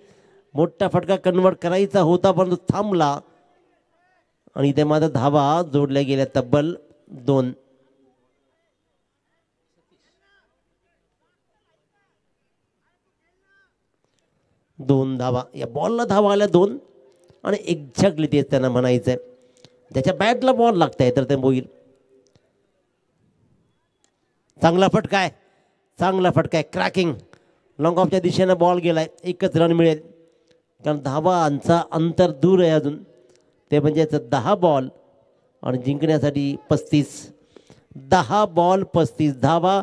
मोठा फटका कन्वर्ट करायचा होता परंतु थांबला आणि इथे मात्र धावा जोडल्या गेल्या तब्बल 2. धावा. या बॉलला धावा आल्या 2 आणि एक्झॅक्टली तेच त्यांना म्हणायचं आहे. ज्याच्या बॅटला बॉल लागतंय तर ते होईल. चांगला फटका आहे. चांगला फटका आहे. क्रॅकिंग लॉंग ऑफच्या दिशेनं बॉल गेलाय. 1च रन मिळेल कारण धावांचा अंतर दूर आहे अजून. ते म्हणजे 10 बॉल आणि जिंकण्यासाठी 35. 10 बॉल 35 धावा.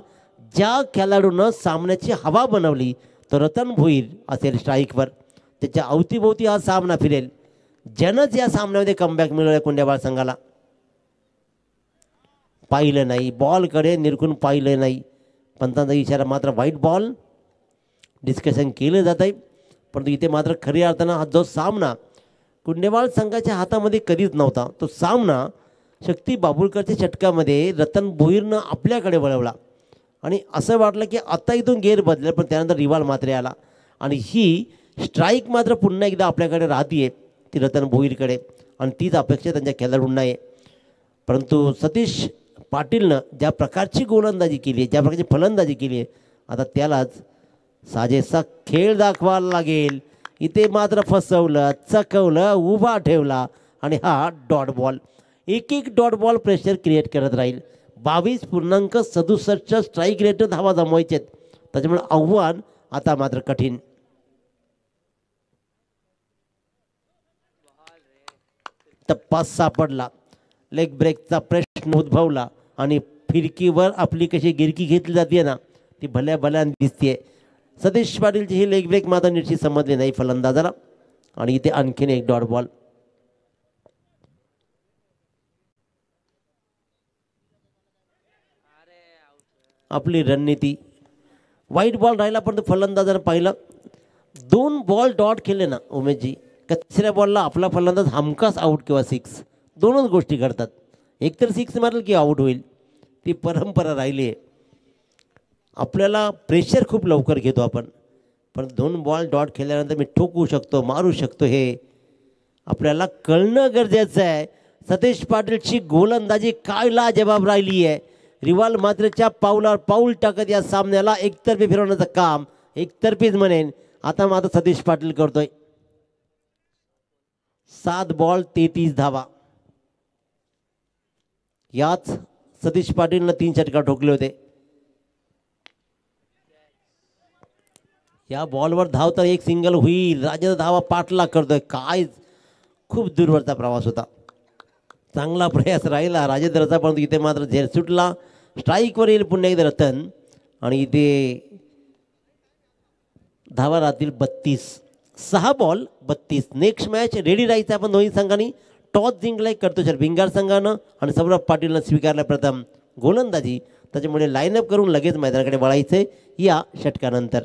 ज्या खेळाडूनं सामन्याची हवा बनवली तो रतन भोईर असेल स्ट्राईकवर. त्याच्या अवतीभोवती हा सामना फिरेल. ज्यानंच या सामन्यामध्ये कमबॅक मिळवलं कुंडेवाळ संघाला. पाहिलं नाही, बॉलकडे निरखून पाहिलं नाही. पंतांचा इशारा मात्र व्हाईट बॉल. डिस्कशन केलं जात आहे, परंतु इथे मात्र खऱ्या अर्थानं हा जो सामना कुंडेवाळ संघाच्या हातामध्ये कधीच नव्हता, तो सामना शक्ती बाबुळकरच्या षटकामध्ये रतन भोईरनं आपल्याकडे वळवला. आणि असं वाटलं की आता इथून गेअर बदलेल, पण त्यानंतर रिवाल मात्र आला आणि ही स्ट्राईक मात्र पुन्हा एकदा आपल्याकडे राहतीये ती रतन भोईरकडे. आणि तीच अपेक्षा त्यांच्या खेळाडूंना आहे. परंतु सतीश पाटीलनं ज्या प्रकारची गोलंदाजी केली आहे, ज्या प्रकारची फलंदाजी केली आहे, आता त्यालाच साजेसा खेळ दाखवायला लागेल. इथे मात्र फसवलं, चकवलं, उभा ठेवला आणि हा डॉट बॉल. एक एक डॉट बॉल प्रेशर क्रिएट करत राहील. 22.67 स्ट्राईक रेट धावा जमवायचे. त्याच्यामुळे आव्हान आता मात्र कठीण. टप्पा सापडला, लेग ब्रेकचा प्रश्न उद्भवला आणि फिरकीवर आपली कशी गिरकी घेतली जाते ना, ती भल्या भल्या दिसते. सतीश पाटीलची ही लेग ब्रेक मात्र नीटशी समजली नाही फलंदाजाला आणि इथे आणखीन एक डॉट बॉल. आपली रणनीती व्हाईट बॉल राहिला, परंतु फलंदाजानं पाहिलं 2 बॉल डॉट केले ना उमेशजी, कचऱ्या बॉलला आपला फलंदाज हमखास आऊट किंवा 6 दोनच गोष्टी घडतात. एकतर 6 मारेल की आऊट होईल. ती परंपरा राहिली आहे. आपल्याला प्रेशर खूप लवकर घेतो आपण, पण 2 बॉल डॉट खेळल्यानंतर मी ठोकू शकतो, मारू शकतो, हे आपल्याला कळणं गरजेचं आहे. सतीश पाटीलची गोलंदाजी काय लाजवाब राहिली आहे. रिवाल मात्रच्या पाऊलावर पाऊल टाकत या सामन्याला एकतर्फी फिरवण्याचं काम, एकतर्फीच म्हणेन, आता मात्र सतीश पाटील करतोय. 7 बॉल 33 धावा. याच सतीश पाटीलनं 3 षटकार ठोकले होते. या बॉलवर धाव तर एक सिंगल होईल. राजेंद्र धावा पाठलाग करतोय. काय खूप दूरवरचा प्रवास होता. चांगला प्रयास राहिला राजेंद्रचा, परंतु इथे मात्र झेल सुटला. स्ट्राईकवर येईल पुन्हा एकदा रतन आणि इथे धावा राहतील 32. 6 बॉल 32. नेक्स्ट मॅच रेडी राहायचं आपण दोन्ही संघांनी. टॉस जिंकलाय कर्तुशर भिंगार संघानं आणि सौरभ पाटीलनं स्वीकारला प्रथम गोलंदाजी. त्याच्यामुळे लाईनअप करून लगेच मैदानाकडे वळायचंय या षटकानंतर.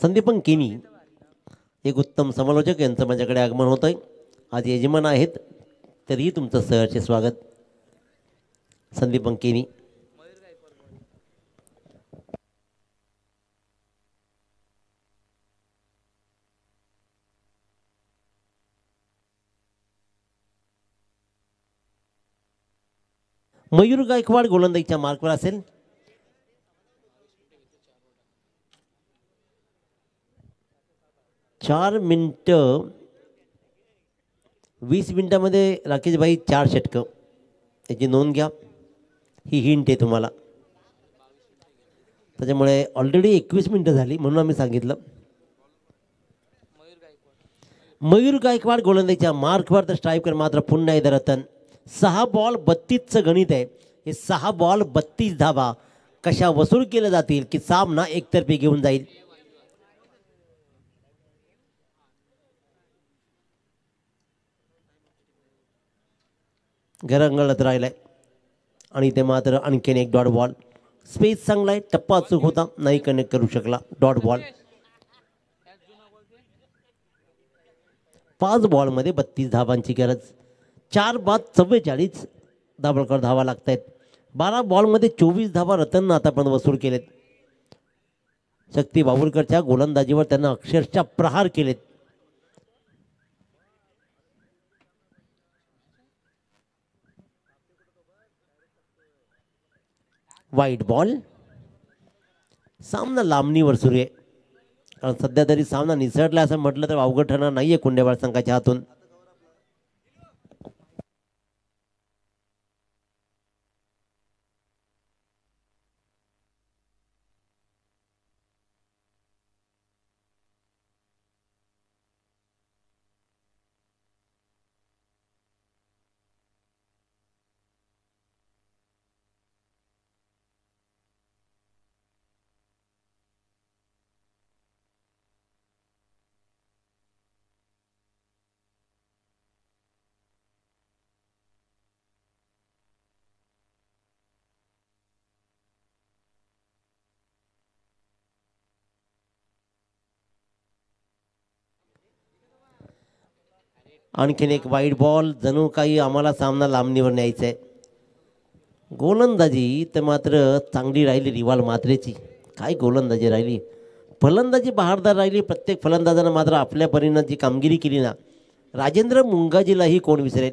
संदीपन केनी एक उत्तम समालोचक यांचं माझ्याकडे आगमन होत आहे. आज यजमान आहेत, तरीही तुमचं सहर्ष स्वागत. संदीपन केनी. मयूर गायकवाड गोलंदाजीच्या मार्कवर असेल. 4 मिनिटं 20 मिनिटामध्ये राकेशभाई 4 षटकं. याची नोंद घ्या, ही हिंट आहे तुम्हाला. त्याच्यामुळे ऑलरेडी 21 मिनिटं झाली म्हणून आम्ही सांगितलं. मयूर गायकवाड गोलंदाजीच्या मार्कवर तर स्ट्राईकवर मात्र पुन्हा एकदा रतन. 6 बॉल 32चं गणित आहे. हे 6 बॉल 32 धावा कशा वसूल केल्या जातील की सामना एकतर्फी घेऊन जाईल. घरंगळत राहिलाय आणि ते मात्र आणखीन एक डॉट बॉल. स्पेस चांगला आहे, टप्पा अचूक होता, नाही कनेक्ट करू शकला. Dot ball. 5 बॉलमध्ये 32 धावांची गरज. 4 बाद 44 दाभोळकर धावा लागत आहेत. 12 बॉलमध्ये 24 धावा रतननं आतापर्यंत वसूल केलेत. शक्ती बाबुळकरच्या गोलंदाजीवर त्यांना अक्षरशः प्रहार केलेत. वाईट बॉल. सामना लांबणीवर सुरू आहे. कारण सध्या तरी सामना निसटला असं म्हटलं तर अवघड ठरणार नाहीये कुंडेवाड संघाच्या हातून. आणखीन एक वाईट बॉल. जणू काही आम्हाला सामना लांबणीवर न्यायचा आहे. गोलंदाजी तर मात्र चांगली राहिली रिवाल मात्रेची. काय गोलंदाजी राहिली, फलंदाजी बहारदार राहिली. प्रत्येक फलंदाजानं मात्र आपल्या परीनं जी कामगिरी केली ना. राजेंद्र मुंगाजीलाही कोण विसरेल.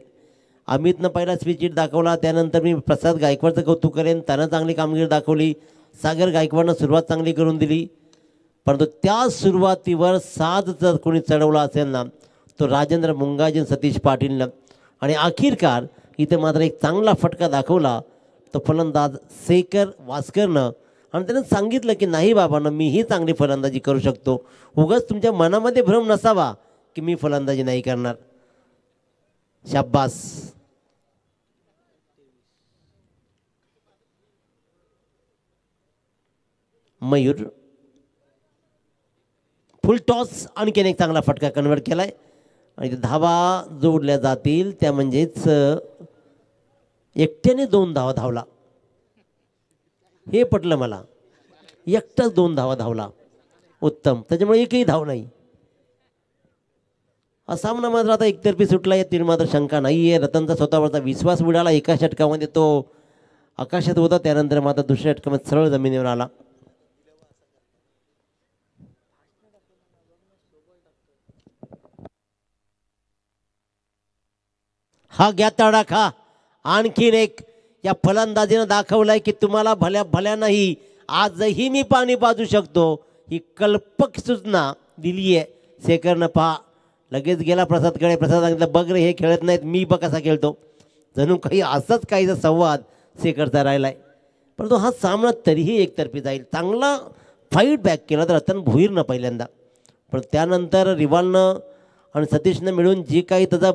अमितनं पहिला स्विच हिट दाखवला, त्यानंतर मी प्रसाद गायकवाडचं कौतुक करेन, त्यानं चांगली कामगिरी दाखवली. सागर गायकवाडनं सुरुवात चांगली करून दिली. परंतु त्या सुरुवातीवर साज जर कोणी चढवला असेल ना तो राजेंद्र मुंगाजी सतीश पाटीलनं. आणि अखेरकार इथे मात्र एक चांगला फटका दाखवला तो फलंदाज शेखर वास्करनं. आणि त्यानं सांगितलं की नाही बाबांनो, मीही चांगली फलंदाजी करू शकतो. उगाच तुमच्या मनामध्ये भ्रम नसावा की मी फलंदाजी नाही करणार. शाब्बास. Mayur full toss. आणखीन एक चांगला फटका कन्वर्ट केलाय आणि धावा जोडल्या जातील त्या म्हणजेच एकट्याने 2 धावा धावला. हे पटलं मला. एकटाच 2 धावा धावला. उत्तम. त्याच्यामुळे एकही धाव नाही. हा सामना मात्र आता एकतर्फी सुटला. या तीन मात्र शंका नाही आहे. रतनचा स्वतःवरचा विश्वास उडाला. एका षटकामध्ये तो आकाशात होता, त्यानंतर मात्र दुसऱ्या षटकामध्ये सरळ जमिनीवर आला. हा घ्या तडाखा. आणखीन एक या फलंदाजीनं दाखवलाय की तुम्हाला भल्या भल्या नाही आजही मी पाणी पाजू शकतो. ही कल्पक सूचना दिली आहे शेखरनं. पहा लगेच गेला प्रसादकडे. प्रसाद सांगितलं बघ रे, हे खेळत नाहीत, मी बघ कसा खेळतो. जणू काही असंच काहीचा संवाद शेखरचा राहिलाय. परंतु हा सामना तरीही एकतर्फी जाईल. चांगला फाईट बॅक केला तर रतन भोईरनं पहिल्यांदा. पण त्यानंतर रिवालनं आणि सतीशनं मिळून जे काही त्याचा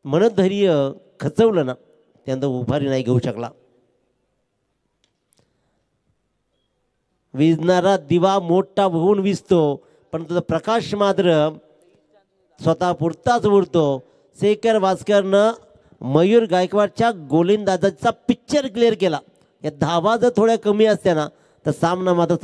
मनधैर्य खचवलं ना, त्यानंतर उभारी नाही घेऊ शकला. विजणारा दिवा मोठा होऊन विजतो, पण त्याचा प्रकाश मात्र स्वतः पुरताच उरतो. शेखर वास्करनं मयूर गायकवाडच्या गोलंदाजाचा पिक्चर क्लिअर केला. या धावा जर थोड्या कमी असत्या ना तर सामना मात्र